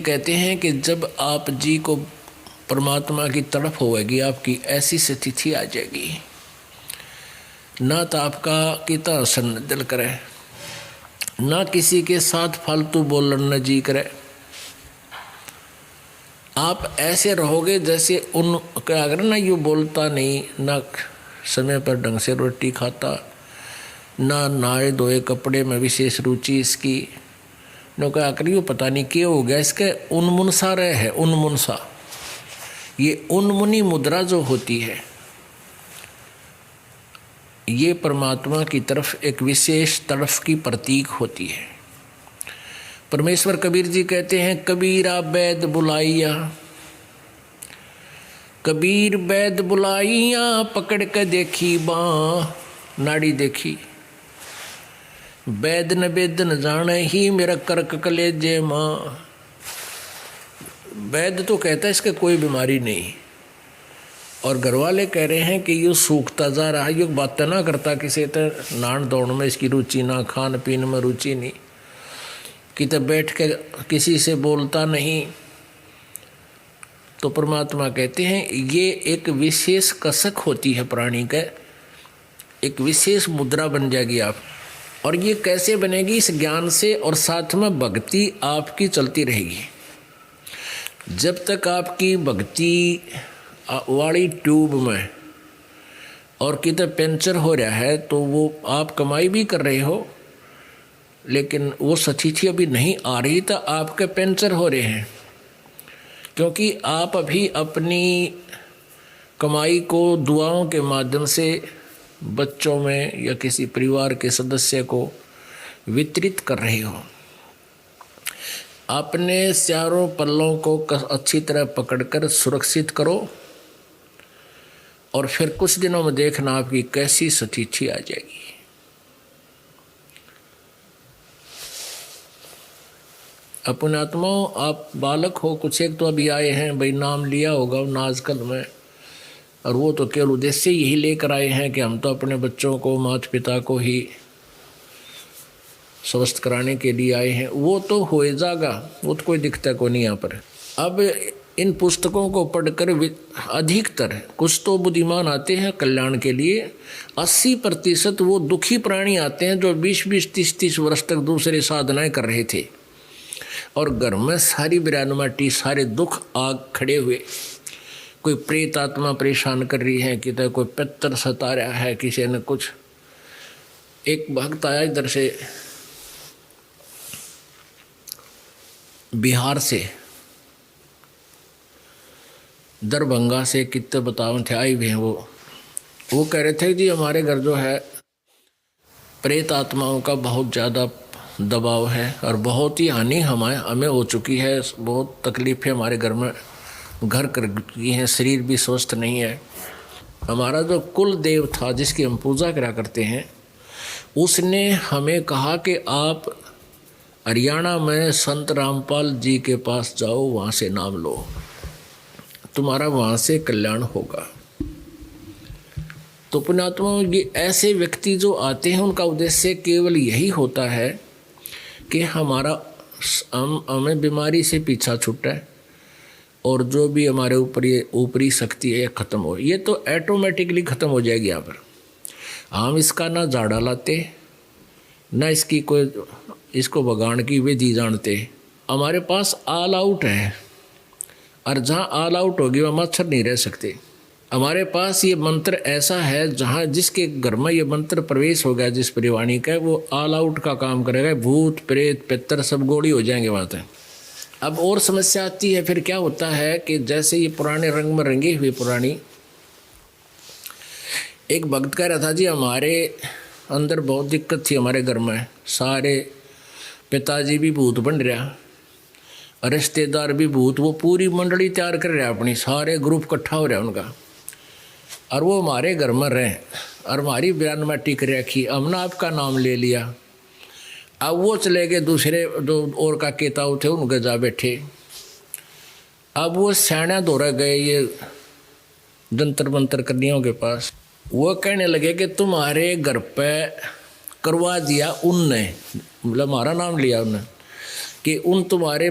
कहते हैं कि जब आप जी को परमात्मा की तड़प होगी, आपकी ऐसी स्थिति आ जाएगी, ना तो आपका कितना हसन दिल करे, ना किसी के साथ फालतू बोलना जी करे। आप ऐसे रहोगे जैसे उन क्या अगर ना यूँ बोलता नहीं, ना समय पर ढंग से रोटी खाता, ना नहाए धोए कपड़े में विशेष रुचि इसकी, नो क्या कर यूँ पता नहीं क्या हो गया इसके, उन्मुनसा रहे है उन्मुनसा। ये उन्मुनी मुद्रा जो होती है ये परमात्मा की तरफ एक विशेष तड़फ की प्रतीक होती है। परमेश्वर कबीर जी कहते हैं, कबीरा बैद बुलाइया, कबीर बैद बुलाइया, पकड़ के देखी बाँ नाड़ी देखी, बैद न बेद न जाने ही मेरा कर्क कलेजे माँ। वैद्य तो कहता है इसके कोई बीमारी नहीं, और घर वाले कह रहे हैं कि ये सूखता जा रहा है, ये बातें ना करता किसी तरह, नान दौड़ में इसकी रुचि ना, खान पीन में रुचि नहीं, कितने बैठ के किसी से बोलता नहीं। तो परमात्मा कहते हैं ये एक विशेष कसक होती है प्राणी का, एक विशेष मुद्रा बन जाएगी आप। और ये कैसे बनेगी? इस ज्ञान से, और साथ में भक्ति आपकी चलती रहेगी। जब तक आपकी भक्ति वाली ट्यूब में और कितने पंचर हो रहा है तो वो आप कमाई भी कर रहे हो, लेकिन वो स्थिति अभी नहीं आ रही तो आपके पंचर हो रहे हैं, क्योंकि आप अभी अपनी कमाई को दुआओं के माध्यम से बच्चों में या किसी परिवार के सदस्य को वितरित कर रहे हो। अपने चारों पल्लों को अच्छी तरह पकड़कर सुरक्षित करो, और फिर कुछ दिनों में देखना आपकी कैसी स्थिति आ जाएगी। अपने आत्माओं, आप बालक हो, कुछ एक तो अभी आए हैं, भाई नाम लिया होगा उन आजकल में, और वो तो केवल उद्देश्य यही लेकर आए हैं कि हम तो अपने बच्चों को, माता पिता को ही स्वस्थ कराने के लिए आए हैं। वो तो हो जाएगा, वो तो कोई दिक्कत को नहीं यहाँ पर। अब इन पुस्तकों को पढ़कर अधिकतर, कुछ तो बुद्धिमान आते हैं कल्याण के लिए, 80% वो दुखी प्राणी आते हैं जो 20-20, 30-30 वर्ष तक दूसरे साधनाएं कर रहे थे, और घर में सारी बिरानुमाटी, सारे दुख आग खड़े हुए। कोई प्रेत आत्मा परेशान कर रही है, किसी कोई पितर सता रहा है, किसी ने कुछ। एक भक्त आया इधर से बिहार से, दरभंगा से, कितने बताओ थे आए हुए हैं। वो कह रहे थे जी हमारे घर जो है प्रेत आत्माओं का बहुत ज़्यादा दबाव है, और बहुत ही हानि हमें हो चुकी है, बहुत तकलीफ़ें हमारे घर में घर कर गई हैं, शरीर भी स्वस्थ नहीं है। हमारा जो कुल देव था जिसकी हम पूजा करा करते हैं, उसने हमें कहा कि आप हरियाणा में संत रामपाल जी के पास जाओ, वहाँ से नाम लो, तुम्हारा वहाँ से कल्याण होगा। तो पुण्यात्माओं, ये ऐसे व्यक्ति जो आते हैं उनका उद्देश्य केवल यही होता है कि हमें बीमारी से पीछा छूटे, और जो भी हमारे ऊपर ये ऊपरी शक्ति है ख़त्म हो। ये तो ऑटोमेटिकली ख़त्म हो जाएगी यहाँ पर। हम इसका ना झाड़ा लाते, ना इसकी कोई इसको भगान की विधि जानते। हमारे पास ऑल आउट है, और जहाँ ऑल आउट होगी वहाँ मच्छर नहीं रह सकते। हमारे पास ये मंत्र ऐसा है, जहाँ जिसके घर में ये मंत्र प्रवेश हो गया, जिस परिवाणी का, वो ऑल आउट का काम करेगा। भूत प्रेत पितर सब गोली हो जाएंगे वहाँ तक। अब और समस्या आती है, फिर क्या होता है कि जैसे ये पुराने रंग में रंगी हुई पुरानी, एक भक्त कह रहा था जी हमारे अंदर बहुत दिक्कत थी, हमारे घर में सारे पिताजी भी भूत बन रहा, रिश्तेदार भी भूत, वो पूरी मंडली तैयार कर रहा अपनी, सारे ग्रुप इकट्ठा हो रहा उनका, और वो हमारे घर में रहे, और हमारी बयान में टिक रखी, हमने आपका नाम ले लिया। अब वो चले गए दूसरे जो और का केताऊ थे उनके जा बैठे। अब वो सैना दौरा गए ये जंतर मंतर करनियों के पास, वो कहने लगे कि तुम्हारे घर पे करवा दिया उनने, मतलब हमारा नाम लिया उन्होंने, कि उन तुम्हारे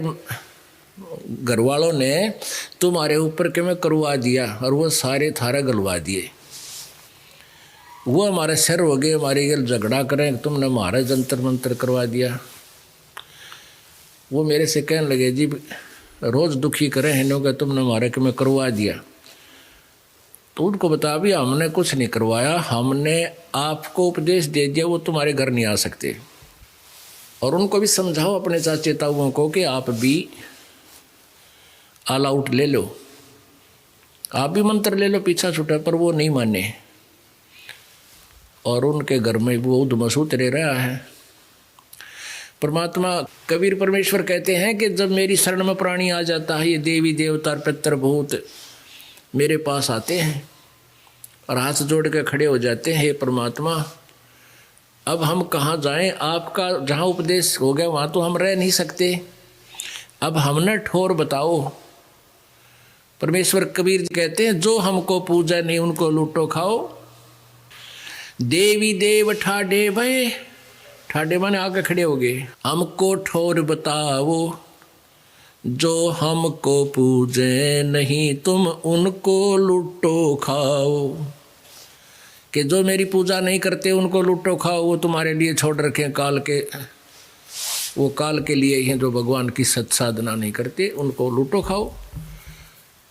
घर वालों ने तुम्हारे ऊपर के में करवा दिया और वो सारे थारे गलवा दिए। वो हमारे सिर हो गए, हमारे गल झगड़ा करें, तुमने हमारा जंतर मंतर करवा दिया। वो मेरे से कहने लगे जी रोज़ दुखी करें हिनों का, तुमने हमारे के में करवा दिया। तो उनको बता भी हमने कुछ नहीं करवाया, हमने आपको उपदेश दे दिया, वो तुम्हारे घर नहीं आ सकते। और उनको भी समझाओ अपने चाचे ताऊओं को कि आप भी ऑल आउट ले लो, आप भी मंत्र ले लो पीछा छूटा, पर वो नहीं माने और उनके घर में वो उधमसूत रह रहा है। परमात्मा कबीर परमेश्वर कहते हैं कि जब मेरी शरण में प्राणी आ जाता है, ये देवी देवता पितर भूत मेरे पास आते हैं और हाथ जोड़ के खड़े हो जाते हैं, हे परमात्मा अब हम कहाँ जाएं, आपका जहाँ उपदेश हो गया वहाँ तो हम रह नहीं सकते, अब हमने ठोर बताओ। परमेश्वर कबीर जी कहते हैं जो हमको पूजा नहीं उनको लूटो खाओ। देवी देव ठाडे भय, ठाडे माने आगे खड़े हो गए, हमको ठोर बताओ, जो हमको पूजे नहीं तुम उनको लूटो खाओ। कि जो मेरी पूजा नहीं करते उनको लूटो खाओ, वो तुम्हारे लिए छोड़ रखे काल के, वो काल के लिए ही हैं। जो भगवान की सत साधना नहीं करते उनको लूटो खाओ।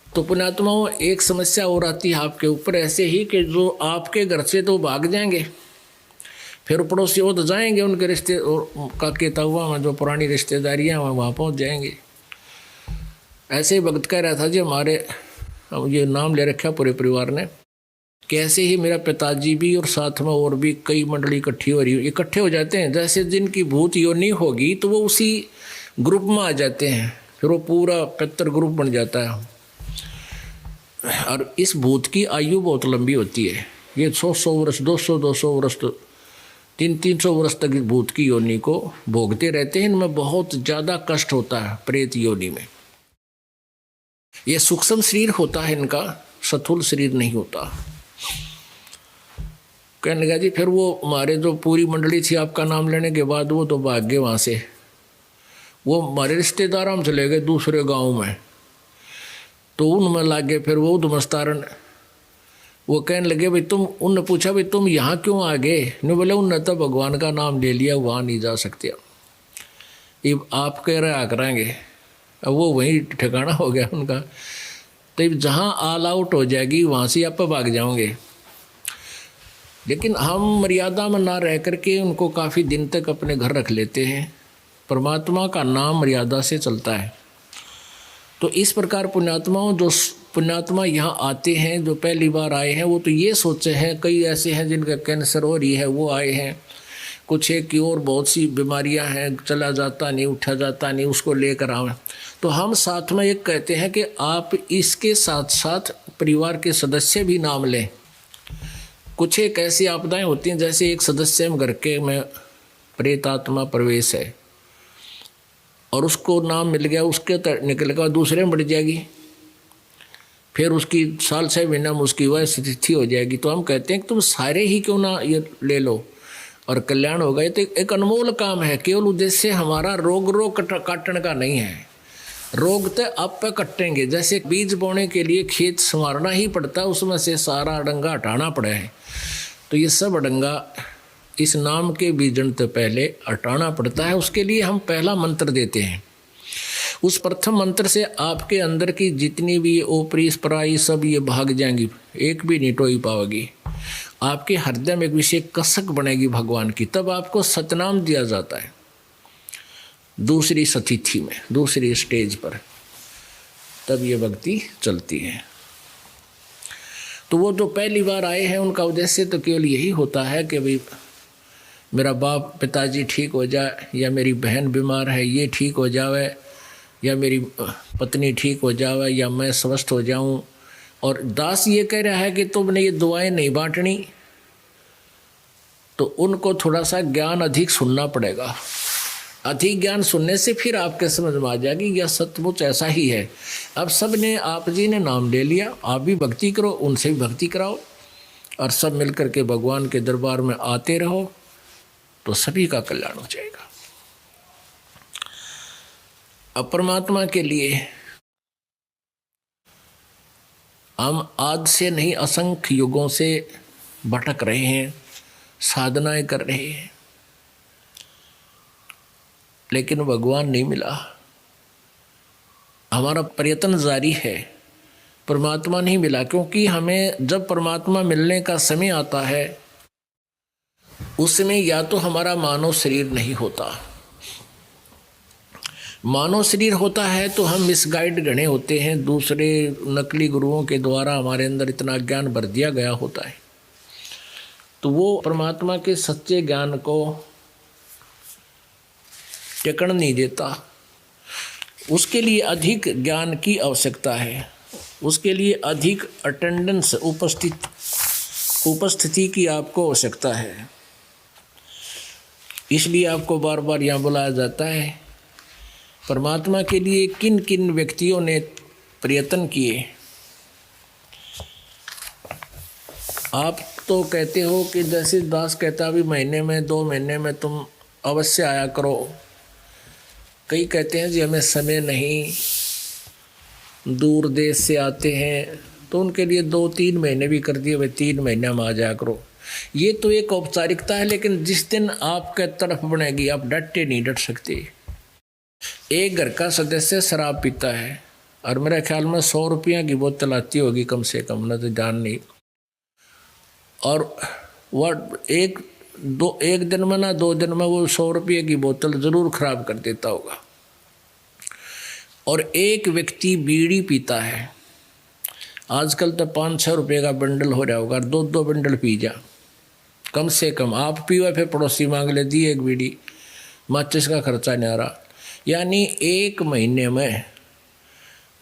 तो पुण्यात्माओं एक समस्या और आती है आपके ऊपर ऐसे ही कि जो आपके घर से तो भाग जाएंगे, फिर पड़ोसी वो तो जाएंगे उनके रिश्ते और काके ताऊआ में जो पुरानी रिश्तेदारियाँ वहाँ पहुँच जाएंगे। ऐसे ही भक्त कह रहा था जी हमारे, ये नाम ले रखा पूरे परिवार ने, कैसे ही मेरा पिताजी भी और साथ में और भी कई मंडली इकट्ठी हो रही है, इकट्ठे हो जाते हैं। जैसे जिनकी भूत योनि होगी तो वो उसी ग्रुप में आ जाते हैं, फिर वो पूरा पितर ग्रुप बन जाता है। और इस भूत की आयु बहुत लंबी होती है, ये 100 वर्ष 200 वर्ष तो 300 वर्ष तक भूत की योनि को भोगते रहते हैं। इनमें बहुत ज़्यादा कष्ट होता है प्रेत योनि में। ये सूक्ष्म शरीर होता है इनका, स्थूल शरीर नहीं होता। कहने लगा जी फिर वो हमारे जो पूरी मंडली थी आपका नाम लेने के बाद वो तो भाग गए वहाँ से, वो हमारे रिश्तेदार हम चले गए दूसरे गांव में। तो उनमें लागे फिर वो उधमस्तारण, वो कहने लगे भाई तुम, उनने पूछा भाई तुम यहाँ क्यों आ गए? ने बोले उनने तो भगवान का नाम ले लिया, वहाँ नहीं जा सकते, अब आप कह रहे आ कराएंगे। अब वो वहीं ठिकाना हो गया उनका। तो अब जहाँ ऑल आउट हो जाएगी वहाँ से आप भाग जाओगे। लेकिन हम मर्यादा में ना रह करके उनको काफ़ी दिन तक अपने घर रख लेते हैं। परमात्मा का नाम मर्यादा से चलता है। तो इस प्रकार पुण्यात्माओं, जो पुण्यात्मा यहाँ आते हैं, जो पहली बार आए हैं, वो तो ये सोचे हैं, कई ऐसे हैं जिनका कैंसर हो रही है वो आए हैं, कुछ एक की और बहुत सी बीमारियां हैं, चला जाता नहीं उठा जाता नहीं, उसको लेकर आए। तो हम साथ में एक कहते हैं कि आप इसके साथ साथ परिवार के सदस्य भी नाम लें। कुछ एक ऐसी आपदाएं होती हैं जैसे एक सदस्य घर के में प्रेत आत्मा प्रवेश है और उसको नाम मिल गया, उसके निकल गया दूसरे में बढ़ जाएगी, फिर उसकी साल 6 महीना में उसकी वह स्थिति हो जाएगी। तो हम कहते हैं कि तुम सारे ही क्यों ना ये ले लो और कल्याण हो गए। तो एक अनमोल काम है। केवल उद्देश्य हमारा रोग काटने का नहीं है, रोग तो आप पे कटेंगे। जैसे बीज बोने के लिए खेत संवारना ही पड़ता है, उसमें से सारा अडंगा हटाना पड़ा है। तो ये सब अडंगा इस नाम के बीजन से पहले हटाना पड़ता है। उसके लिए हम पहला मंत्र देते हैं। उस प्रथम मंत्र से आपके अंदर की जितनी भी ओपरी पराई सब ये भाग जाएंगी, एक भी नहीं टोई पाओगी। आपके हृदय में एक विशेष कसक बनेगी भगवान की, तब आपको सतनाम दिया जाता है। दूसरी सतिथि में, दूसरी स्टेज पर तब ये भक्ति चलती है। तो वो जो पहली बार आए हैं उनका उद्देश्य तो केवल यही होता है कि भाई मेरा बाप पिताजी ठीक हो जाए, या मेरी बहन बीमार है ये ठीक हो जावे, या मेरी पत्नी ठीक हो जावे, या मैं स्वस्थ हो जाऊं। और दास ये कह रहा है कि तुमने ये दुआएं नहीं बांटनी, तो उनको थोड़ा सा ज्ञान अधिक सुनना पड़ेगा। अधिक ज्ञान सुनने से फिर आपके समझ में आ जाएगी यह सचमुच ऐसा ही है। अब सब ने, आप जी ने नाम ले लिया, आप भी भक्ति करो, उनसे भी भक्ति कराओ, और सब मिलकर के भगवान के दरबार में आते रहो, तो सभी का कल्याण हो जाएगा। अब परमात्मा के लिए हम आज से नहीं असंख्य युगों से भटक रहे हैं, साधनाएं कर रहे हैं, लेकिन भगवान नहीं मिला। हमारा प्रयत्न जारी है, परमात्मा नहीं मिला। क्योंकि हमें जब परमात्मा मिलने का समय आता है उसमें या तो हमारा मानव शरीर नहीं होता, मानव शरीर होता है तो हम मिसगाइड गणे होते हैं, दूसरे नकली गुरुओं के द्वारा हमारे अंदर इतना ज्ञान भर दिया गया होता है, तो वो परमात्मा के सच्चे ज्ञान को टेकन नहीं देता। उसके लिए अधिक ज्ञान की आवश्यकता है, उसके लिए अधिक अटेंडेंस उपस्थिति की आपको आवश्यकता है। इसलिए आपको बार बार यहाँ बुलाया जाता है। परमात्मा के लिए किन किन व्यक्तियों ने प्रयत्न किए। आप तो कहते हो कि जैसे दास कहता भी महीने में 2 महीने में तुम अवश्य आया करो। कई कहते हैं जी हमें समय नहीं, दूर देश से आते हैं, तो उनके लिए 2-3 महीने भी कर दिए, भाई 3 महीने में आ जाया करो। ये तो एक औपचारिकता है, लेकिन जिस दिन आपके तरफ बनेगी आप डटे नहीं डट सकते। एक घर का सदस्य शराब पीता है और मेरे ख्याल में 100 रुपया की बोतल आती होगी कम से कम, न तो जान नहीं, और वह एक दिन में ना 2 दिन में वो 100 रुपये की बोतल जरूर खराब कर देता होगा। और एक व्यक्ति बीड़ी पीता है, आजकल तो 5-6 रुपये का बंडल हो रहा होगा, 2-2 बंडल पी जा कम से कम। आप पीवा फिर पड़ोसी मांग ले दी एक बीड़ी, माचिस का खर्चा नहीं आ रहा। यानी 1 महीने में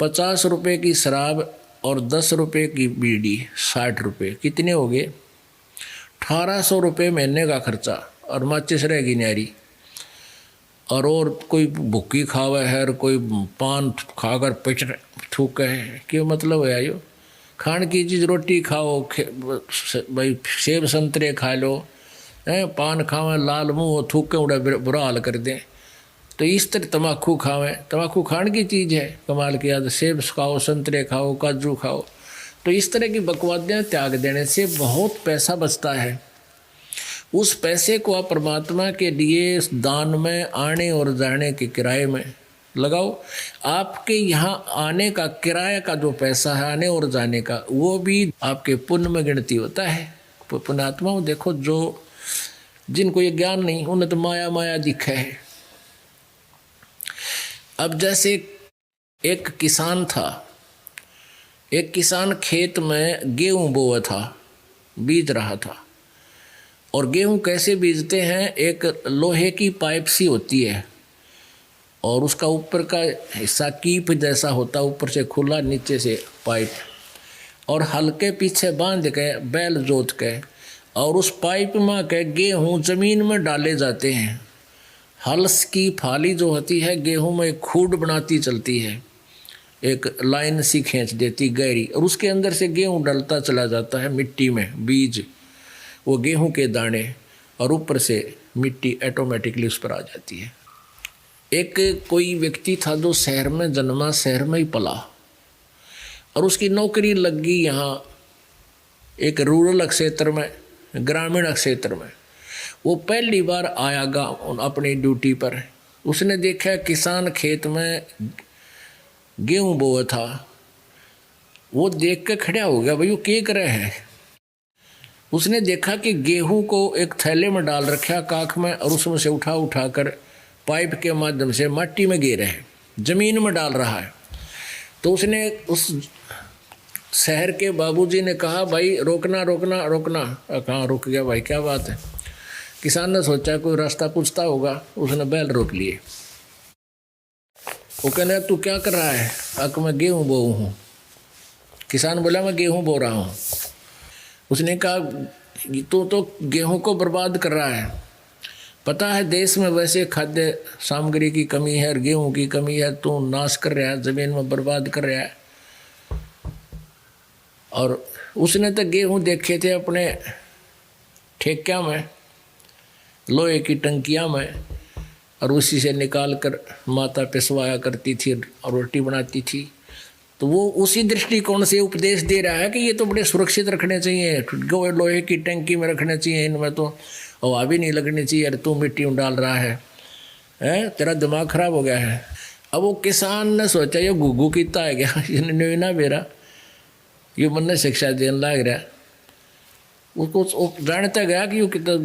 50 रुपये की शराब और 10 रुपये की बीड़ी, 60 रुपये, कितने हो गए? 1800 रुपये महीने का खर्चा, और माचिस रहेगी न्यारी। और कोई भुक्की खावे है, और कोई पान खाकर पेट थूके है, क्यों मतलब है यो? खान की चीज़ रोटी खाओ, भाई सेब संतरे खा लो, पान खावें लाल मुँह थूके उड़ा बुरा हाल कर दें। तो इस तरह तम्बाकू खावें, तम्बाकू खाने की चीज़ है, कमाल की याद। सेब खाओ, संतरे खाओ, काजू खाओ। तो इस तरह की बकवादियाँ त्याग देने से बहुत पैसा बचता है। उस पैसे को आप परमात्मा के लिए दान में, आने और जाने के किराए में लगाओ। आपके यहाँ आने का किराए का जो पैसा है, आने और जाने का, वो भी आपके पुण्य में गिनती होता है। पुण्यात्मा देखो, जो जिनको ये ज्ञान नहीं, उन्हें तो माया माया दिखा है। अब जैसे एक किसान था, एक किसान खेत में गेहूँ बोया था, बीज रहा था। और गेहूँ कैसे बीजते हैं? एक लोहे की पाइप सी होती है, और उसका ऊपर का हिस्सा कीप जैसा होता, ऊपर से खुला, नीचे से पाइप, और हल्के पीछे बांध के बैल जोत के, और उस पाइप में के गेहूँ ज़मीन में डाले जाते हैं। हल्स की फाली जो होती है गेहूं में खूड बनाती चलती है, एक लाइन सी खींच देती गहरी, और उसके अंदर से गेहूं डलता चला जाता है मिट्टी में, बीज, वो गेहूं के दाने, और ऊपर से मिट्टी ऑटोमेटिकली उस पर आ जाती है। एक कोई व्यक्ति था जो शहर में जन्मा, शहर में ही पला, और उसकी नौकरी लग गई यहाँ एक रूरल क्षेत्र में, ग्रामीण क्षेत्र में। वो पहली बार आया गाँव अपनी ड्यूटी पर। उसने देखा किसान खेत में गेहूँ बोया था। वो देख के खड़ा हो गया, भाई वो क्या कर रहा है? उसने देखा कि गेहूँ को एक थैले में डाल रखा काख में, और उसमें से उठा कर पाइप के माध्यम से मिट्टी में गिर है, ज़मीन में डाल रहा है। तो उसने उस शहर के बाबूजी ने कहा, भाई रोकना रोकना रोकना। कहाँ रुक गया भाई, क्या बात है? किसान ने सोचा कोई रास्ता पूछता होगा, उसने बैल रोक लिए। वो कहने तू क्या कर रहा है? अक मैं गेहूँ बोऊ हूँ। किसान बोला मैं गेहूँ बो रहा हूँ। उसने कहा तू तो गेहूँ को बर्बाद कर रहा है, पता है देश में वैसे खाद्य सामग्री की कमी है और गेहूँ की कमी है, तू नाश कर रहा है, ज़मीन में बर्बाद कर रहा है। और उसने तो गेहूँ देखे थे अपने ठेकिया में, लोहे की टंकिया में, और उसी से निकाल कर माता पिसवाया करती थी और रोटी बनाती थी। तो वो उसी दृष्टिकोण से उपदेश दे रहा है कि ये तो बड़े सुरक्षित रखने चाहिए, लोहे की टंकी में रखने चाहिए, इनमें तो हवा भी नहीं लगनी चाहिए, अरे तू मिट्टी में डाल रहा है, तेरा दिमाग खराब हो गया है। अब वो किसान ने सोचा ये गुगू कितना है गया, ये ना मेरा ये मन ने शिक्षा देने लग रहा, उसको जानता गया कि वो कितना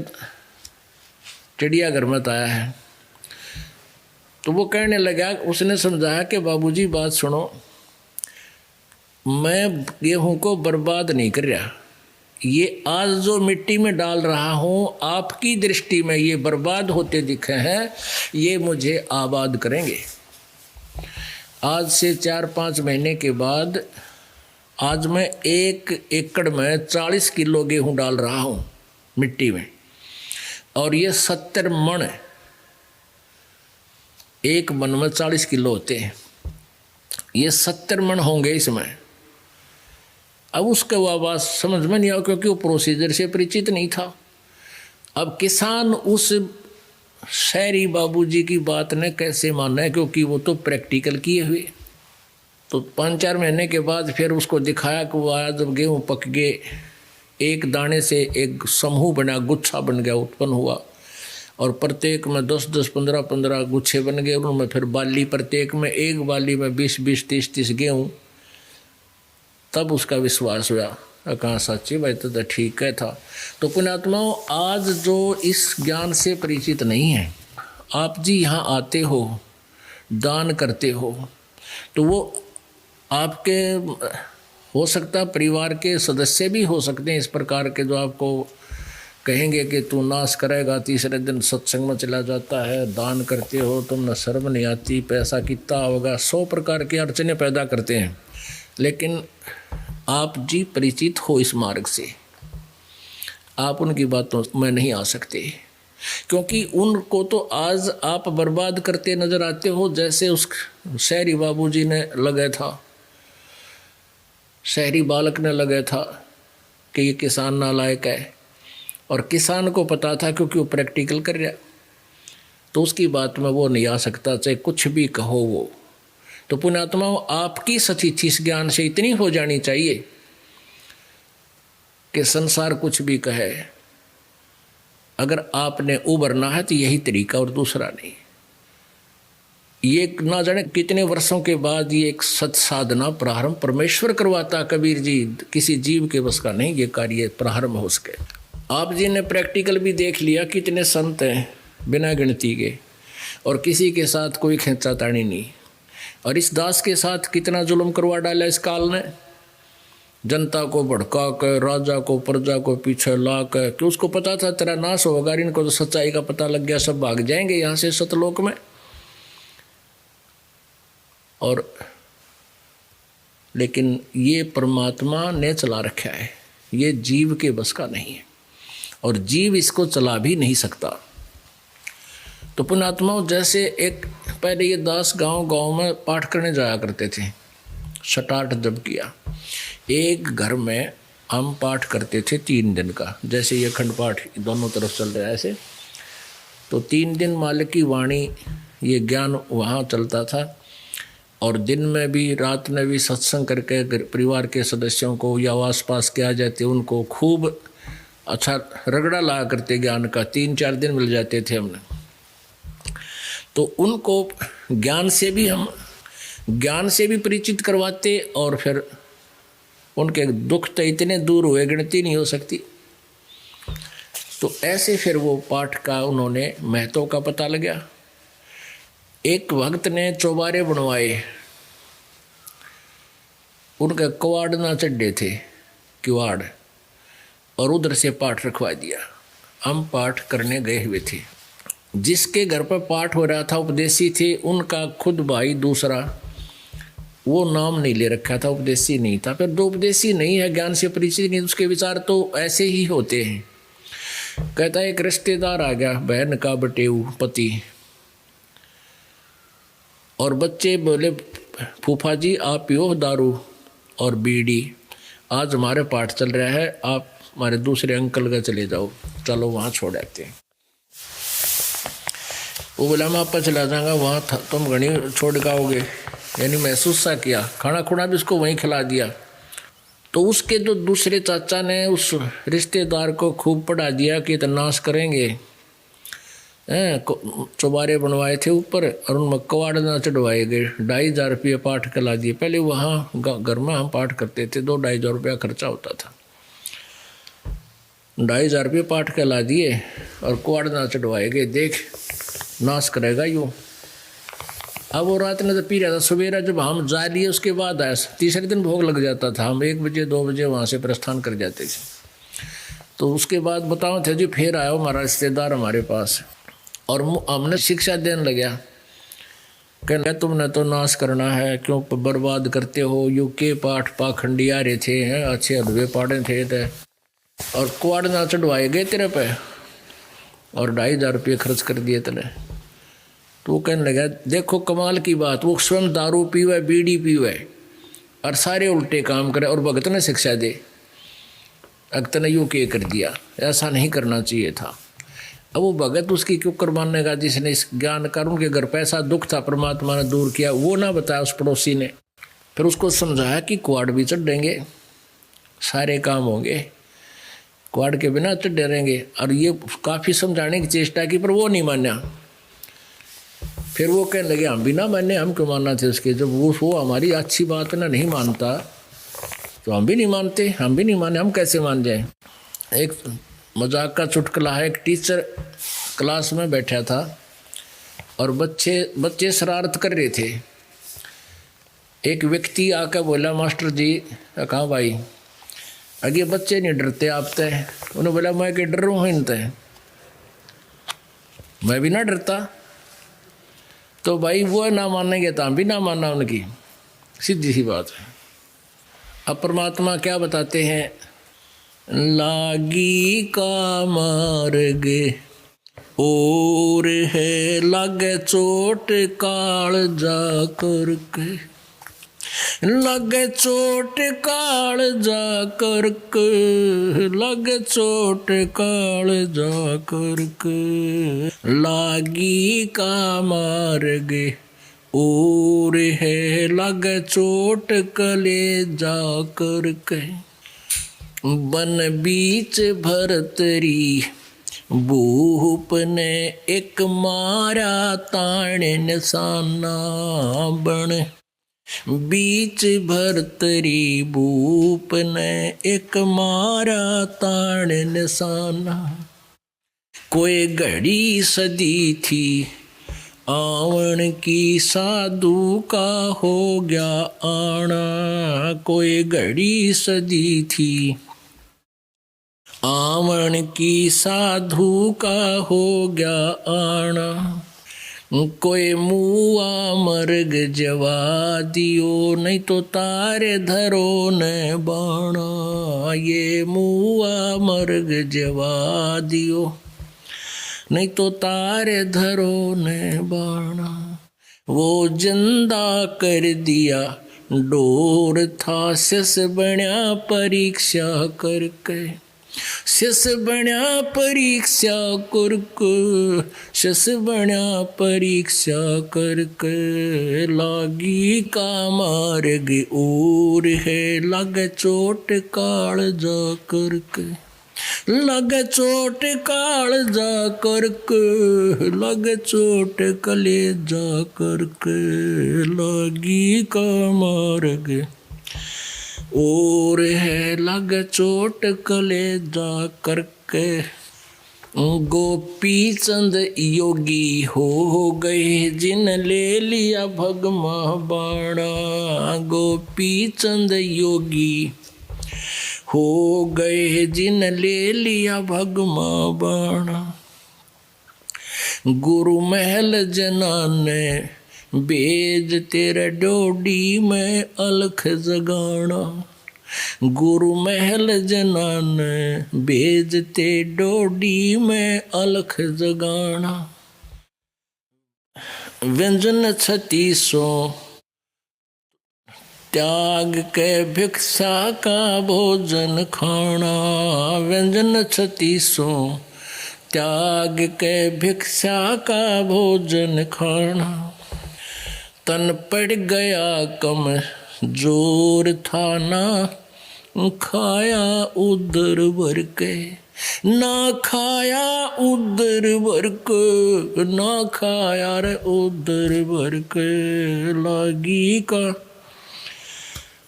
चिड़ियाघर में आया है। तो वो कहने लगा, उसने समझाया कि बाबूजी बात सुनो, मैं गेहूं को बर्बाद नहीं कर रहा, ये आज जो मिट्टी में डाल रहा हूं आपकी दृष्टि में ये बर्बाद होते दिखे हैं, ये मुझे आबाद करेंगे। आज से 4-5 महीने के बाद आज मैं 1 एकड़ में 40 किलो गेहूं डाल रहा हूं मिट्टी में, और ये 70 मन, एक मन में 40 किलो होते हैं, ये 70 मन होंगे इसमें। अब उसके आवाज़ समझ में नहीं आया क्योंकि वो प्रोसीजर से परिचित नहीं था। अब किसान उस शहरी बाबूजी की बात ने कैसे माना है, क्योंकि वो तो प्रैक्टिकल किए हुए। तो 5-4 महीने के बाद फिर उसको दिखाया कि वो आया, जब गेहूँ पक गए, एक दाने से एक समूह बना, गुच्छा बन गया, उत्पन्न हुआ, और प्रत्येक में 10-10, 15-15 गुच्छे बन गए। उनमें फिर बाली, प्रत्येक में एक बाली में 20-20, 30-30 गेहूँ। तब उसका विश्वास हुआ, कहाँ सच्ची भाई तो ठीक है था। तो पुण्यात्माओं, आज जो इस ज्ञान से परिचित नहीं है, आप जी यहाँ आते हो, दान करते हो, तो वो आपके हो सकता परिवार के सदस्य भी हो सकते हैं इस प्रकार के, जो आपको कहेंगे कि तू नाश करेगा, तीसरे दिन सत्संग में चला जाता है, दान करते हो, तुमने शर्म नहीं आती, पैसा कितना होगा, 100 प्रकार की अड़चनें पैदा करते हैं। लेकिन आप जी परिचित हो इस मार्ग से, आप उनकी बातों में नहीं आ सकते, क्योंकि उनको तो आज आप बर्बाद करते नजर आते हो, जैसे उस शहरी बाबूजी ने लगा था, शहरी बालक ने लगा था कि ये किसान नालायक है, और किसान को पता था क्योंकि वो प्रैक्टिकल कर रहा, तो उसकी बात में वो नहीं आ सकता, चाहे कुछ भी कहो वो। तो पुण्यात्माओं, आपकी स्थिति इस ज्ञान से इतनी हो जानी चाहिए कि संसार कुछ भी कहे, अगर आपने उबरना है तो यही तरीका और दूसरा नहीं। ये ना जाने कितने वर्षों के बाद ये एक सत साधना प्रारंभ परमेश्वर करवाता। कबीर जी, किसी जीव के बस का नहीं ये कार्य प्रारंभ हो सके। आप जी ने प्रैक्टिकल भी देख लिया, कितने संत हैं बिना गिनती के, और किसी के साथ कोई खींचातानी नहीं। और इस दास के साथ कितना जुल्म करवा डाला इस काल ने, जनता को भड़का कर, राजा को प्रजा को पीछे ला कर, कि उसको पता था तेरा नाश होगा, इनको तो सच्चाई का पता लग गया, सब भाग जाएंगे यहाँ से सतलोक में। और लेकिन ये परमात्मा ने चला रखा है, ये जीव के बस का नहीं है, और जीव इसको चला भी नहीं सकता। तो पुण्यात्माओं, जैसे एक पहले ये दास गांव में पाठ करने जाया करते थे, छठाठ जब किया, एक घर में हम पाठ करते थे 3 दिन का, जैसे ये अखंड पाठ दोनों तरफ चल रहा है ऐसे, तो 3 दिन मालिक की वाणी ये ज्ञान वहाँ चलता था, और दिन में भी रात में भी सत्संग करके परिवार के सदस्यों को या आस पास के आ जाते उनको खूब अच्छा रगड़ा ला करते ज्ञान का। 3-4 दिन मिल जाते थे हमने, तो उनको ज्ञान से भी परिचित करवाते, और फिर उनके दुख तो इतने दूर हुए गिनती नहीं हो सकती। तो ऐसे फिर वो पाठ का उन्होंने महत्व का पता लगा। एक भक्त ने चौबारे बनवाए, उनका किवाड़ ना चढ़े थे, किवाड़, और उधर से पाठ रखवा दिया। हम पाठ करने गए हुए थे, जिसके घर पर पाठ हो रहा था उपदेशी थे, उनका खुद भाई दूसरा, वो नाम नहीं ले रखा था, उपदेशी नहीं था। फिर जो उपदेशी नहीं है, ज्ञान से परिचित नहीं, उसके विचार तो ऐसे ही होते हैं। कहता है एक रिश्तेदार आ गया, बहन का बटेऊ पति, और बच्चे बोले फूफा जी आप पियो दारू और बीड़ी, आज हमारे पाठ चल रहा है, आप हमारे दूसरे अंकल का चले जाओ, चलो वहाँ छोड़ आते हैं। वो बोला मैं आपका चला जाऊँगा वहाँ तुम घनी छोड़ गाओगे, यानी महसूस सा किया। खाना खुना भी उसको वहीं खिला दिया। तो उसके जो दूसरे चाचा ने उस रिश्तेदार को खूब पढ़ा दिया कि इतना नाश करेंगे, चौबारे बनवाए थे ऊपर और उनमें कवाड़ ना चढ़वाए गए। 2,500 रुपये पाठ कला दिए। पहले वहाँ घर में हम पाठ करते थे, 2-2,500 रुपया खर्चा होता था। 2,500 रुपये पाठ कला दिए और कवाड़ ना चढ़वाए गए। देख नाश करेगा यूँ। अब वो रात में तो पी रहा था। सवेरा जब हम जा लिए उसके बाद आया, तीसरे दिन भोग लग जाता था। हम 1 बजे 2 बजे वहाँ से प्रस्थान कर जाते थे। तो उसके बाद बताओ थे जी, फिर आया हमारा रिश्तेदार हमारे पास और हमने शिक्षा देने लगा। कहना तुमने तो नाश करना है, क्यों बर्बाद करते हो। यू के पाठ पाखंडी आ रहे थे, हैं अच्छे अधवे पाड़े थे ते, और कुआड़ ना चढ़वाए गए तेरे पे और 2,500 रुपये खर्च कर दिए तेने। तो वो कहने लगा देखो कमाल की बात, वो स्वयं दारू पीवे, बीड़ी पीवे और सारे उल्टे काम करे और भगत ने शिक्षा दे। भगत ने यूँ के कर दिया, ऐसा नहीं करना चाहिए था। अब वो भगत उसकी क्यों करवाने का, जिसने इस ज्ञान कर, उनके घर पैसा दुख था परमात्मा ने दूर किया, वो ना बताया उस पड़ोसी ने। फिर उसको समझाया कि कुआड़ भी चढ़ देंगे, सारे काम होंगे, कुआड़ के बिना चढ़ रहेंगे। और ये काफ़ी समझाने की चेष्टा की पर वो नहीं माना। फिर वो कहने लगे हम भी ना माने, हम क्यों मानना थे उसके। जब वो हमारी अच्छी बात ना नहीं मानता तो हम भी नहीं मानते, हम भी नहीं माने, हम कैसे मान जाएं। एक मजाक का चुटकुला है। एक टीचर क्लास में बैठा था और बच्चे शरारत कर रहे थे। एक व्यक्ति आकर बोला मास्टर जी, कहाँ भाई अगे बच्चे नहीं डरते आपते। उन्होंने बोला मैं क्या डर रहा हूँ इनते, मैं भी ना डरता। तो भाई वो ना मानेंगे तो हम भी ना मानना उनकी, सीधी सी बात है। अब परमात्मा क्या बताते हैं, लागी का मार्ग और है लागे चोट काल जा करके, लगे चोट काल जा करके, लगे चोट काल जा करके, लागी का मार्ग और है लगे चोट कले जा करके, बन बीच भरतरी भूप ने एक मारा ताण निशाना, बन बीच भरतरी भूप ने एक मारा ताण निशाना, कोई घड़ी सदी थी आवन की साधु का हो गया आना, कोई घड़ी सदी थी आवन की साधु का हो गया आना, कोई मुआ मर्ग जवा दियो नहीं तो तारे धरो न बाणा, ये मुआ मर्ग जवा दियो नहीं तो तारे धरो न बाणा, वो जिंदा कर दिया डोर था शिष बण्या परीक्षा करके, शिष बण्या परीक्षा करके, शिष बण्या परीक्षा करके, लागी का मार्ग और है लग चोट काल जा करके, लग चोट काल जा करके, लग चोट कले जा करके, लागी का मार्ग और है लग चोट कले जा करके, गोपी चंद योगी हो गए जिन ले लिया भगमा बाणा, गोपी चंद योगी हो गए जिन ले लिया भगमा बाणा, गुरु महल जनाने बेज तेरा डोडी में अलख जगाना, गुरु महल जनाने बेज ते डोडी में अलख जगाना, व्यंजन 36 त्याग के भिक्षा का भोजन खाना, व्यंजन 36 त्याग के भिक्षा का भोजन खाना। तन पड़ गया कम जोर था ना, खाया उधर भर के, ना खाया उधर भर के, ना खाया रे उधर भर के। लागी का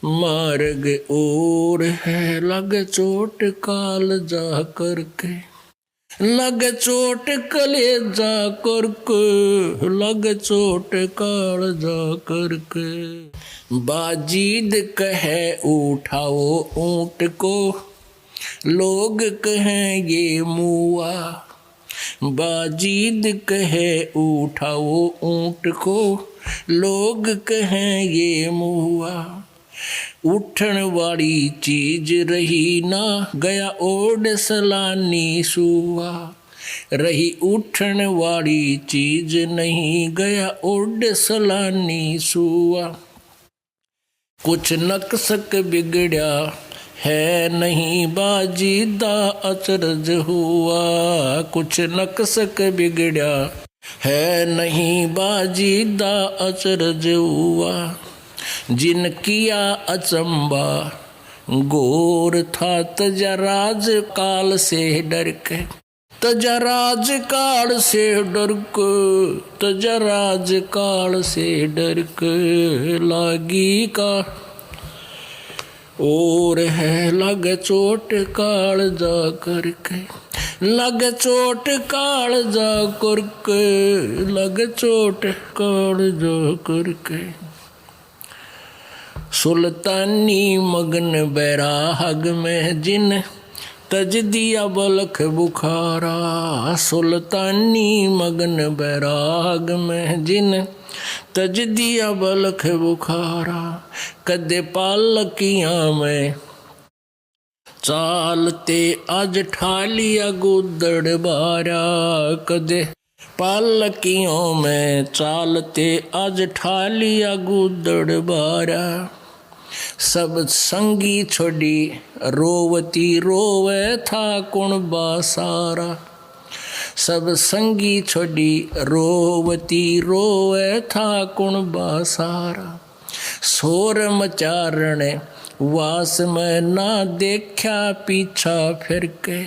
मार्ग और है, लग चोट काल जा करके, लग चोट कलेजा करके, लग चोट काल जा करके। बाजीद कहे उठाओ ऊंट को, लोग कहें ये मुआ। बाजीद कहे उठाओ ऊंट को, लोग कहें ये मुआ। उठन वाली चीज रही ना, गया ओढ़ सलानी सुआ। रही उठन वाली चीज नहीं, गया ओढ़ सलानी सुआ। कुछ नक्सक बिगड़या है नहीं, बाजीदा अचरज हुआ। कुछ नक्सक बिगड़या है नहीं, बाजीदा अचरज हुआ। जिन किया अचंबा गोर था, तजराज काल से डर के, तजराज काल से डर के, तजराज काल से डर के। लागी का और है, लग चोट काल जा करके, लग चोट काल जा करके, लग चोट काल जा करके। सुल्तानी मगन बैराग में जिन, तज दिया बलख बुखारा। सुल्तानी मगन बैराग में जिन, तज दिया बलख बुखारा। कदे पालकियां में चालते, आज ठालिया गुदड़ बारा। कदे पालकियों में चालते, आज ठालिया गुदड़ बारा। सब संगी छोड़ी रोवती रोवे था कुण बासारा। सब संगी छोड़ी रोवती रोवे था कुण बासारा। शोर मचारणे वास में, ना देखा पीछा फिर के,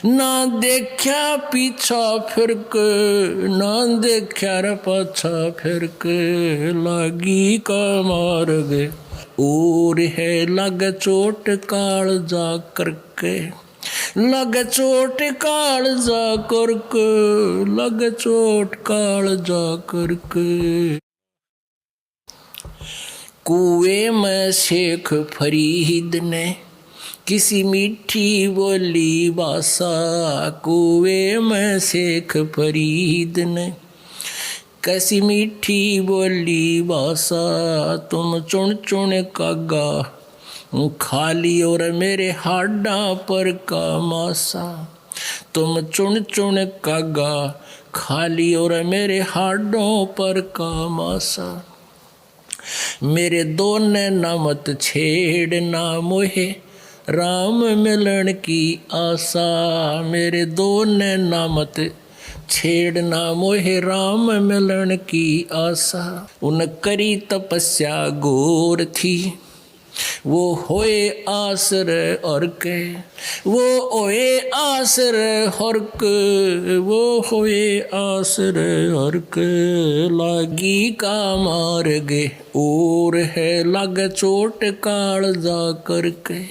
ना देखा पीछा फिर के, ना देखा रे पाछा फिर के। लागी का मार्ग और है, लग चोट काल जा करके, लग चोट काल जा करके, लग चोट काल जा करके। कुएं में शेख फरीद ने किसी मीठी बोली बासा। कुएं में शेख फरीद ने कैसी मीठी बोली बासा। तुम चुन चुन कागा खाली, और मेरे हाडा पर का मासा। तुम चुन चुन कागा खाली, और मेरे हाडों पर का मासा। मेरे दोने नामत छेड़ना मोहे, राम मिलन की आशा। मेरे दोने नामत छेड़ना मोहे, राम मिलन की आशा। उन करी तपस्या घोर थी, वो होए आसर और के, वो होए आसर और के, वो होए आसर और के। लागी का मार्ग और है, लग चोट काल जा करके,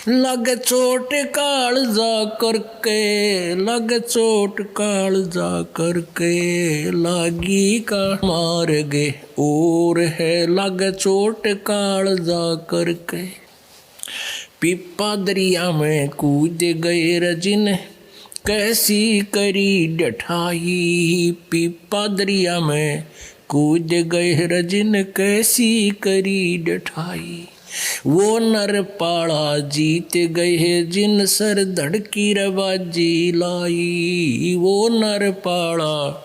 लग चोट काल जा करके, लग चोट काल जा करके। लागी का मार्ग और है, लग चोट काल जा करके। पिपा दरिया में कूद गए रजिन, कैसी करी डठाई। पिपा दरिया में कूद गए रजिन, कैसी करी डठाई। वो नर पाड़ा जीत गए जिन, सर धड़की रबाजी लाई। वो नर पाड़ा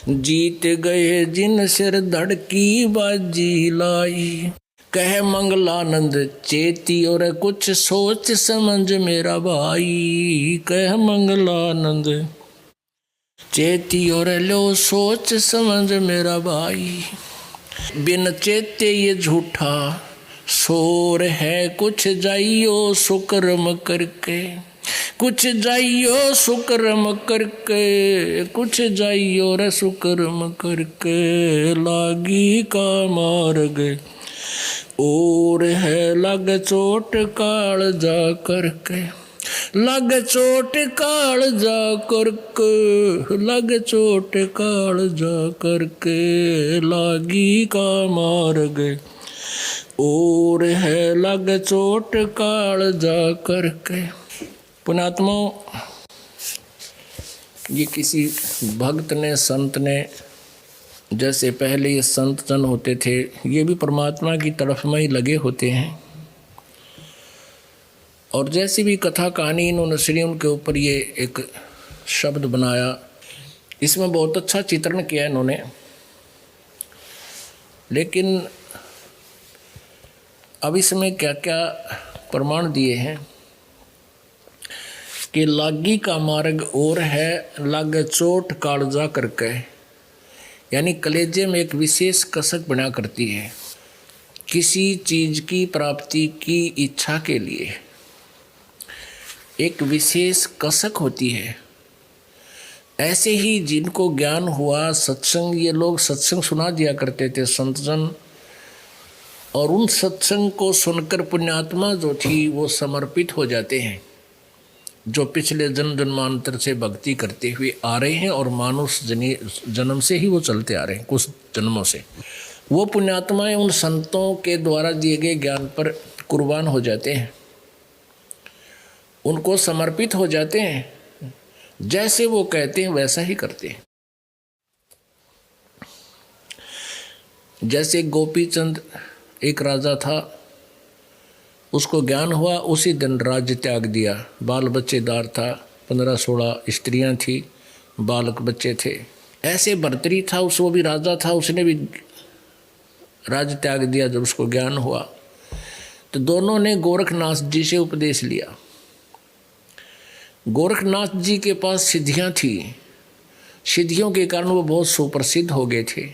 जीत गए जिन, सिर धड़की बाजी लाई। कह मंगलानंद चेती और कुछ सोच समझ मेरा भाई। कह मंगलानंद चेती और लो सोच समझ मेरा भाई, बिन चेते ये झूठा शोर है। कुछ जाइयो सुकर्म करके, कुछ जाइयो सुकर्म करके, कुछ जाइयो रे सुकर्म करके, लागी का मार्ग और है लग चोट काल जा करके, लग चोट काल जा करके, लग चोट काल जा करके, लागी का मार्ग और है लग चोट काल जा करके। पुण्यात्मा, ये किसी भक्त ने, संत ने, जैसे पहले ये संत जन होते थे, ये भी परमात्मा की तरफ में ही लगे होते हैं। और जैसी भी कथा कहानी इन्होंने सुनी, उनके ऊपर ये एक शब्द बनाया, इसमें बहुत अच्छा चित्रण किया इन्होंने। लेकिन अब इसमें क्या क्या प्रमाण दिए हैं कि लागी का मार्ग और है लग चोट कालजा करके, यानी कलेजे में एक विशेष कसक बना करती है। किसी चीज की प्राप्ति की इच्छा के लिए एक विशेष कसक होती है। ऐसे ही जिनको ज्ञान हुआ, सत्संग, ये लोग सत्संग सुना दिया करते थे संतजन, और उन सत्संग को सुनकर पुण्यात्मा जो थी वो समर्पित हो जाते हैं, जो पिछले जन्म जन्मांतर से भक्ति करते हुए आ रहे हैं और मानुष जन्म से ही वो चलते आ रहे हैं, कुछ जन्मों से। वो पुण्यात्माएं उन संतों के द्वारा दिए गए ज्ञान पर कुर्बान हो जाते हैं, उनको समर्पित हो जाते हैं, जैसे वो कहते हैं वैसा ही करते हैं। जैसे गोपीचंद एक राजा था, उसको ज्ञान हुआ, उसी दिन राज्य त्याग दिया। बाल बच्चेदार था, 15-16 स्त्रियां थी, बालक बच्चे थे। ऐसे भर्तरी था, वो भी राजा था, उसने भी राज्य त्याग दिया। जब उसको ज्ञान हुआ तो दोनों ने गोरखनाथ जी से उपदेश लिया। गोरखनाथ जी के पास सिद्धियां थी, सिद्धियों के कारण वो बहुत सुप्रसिद्ध हो गए थे।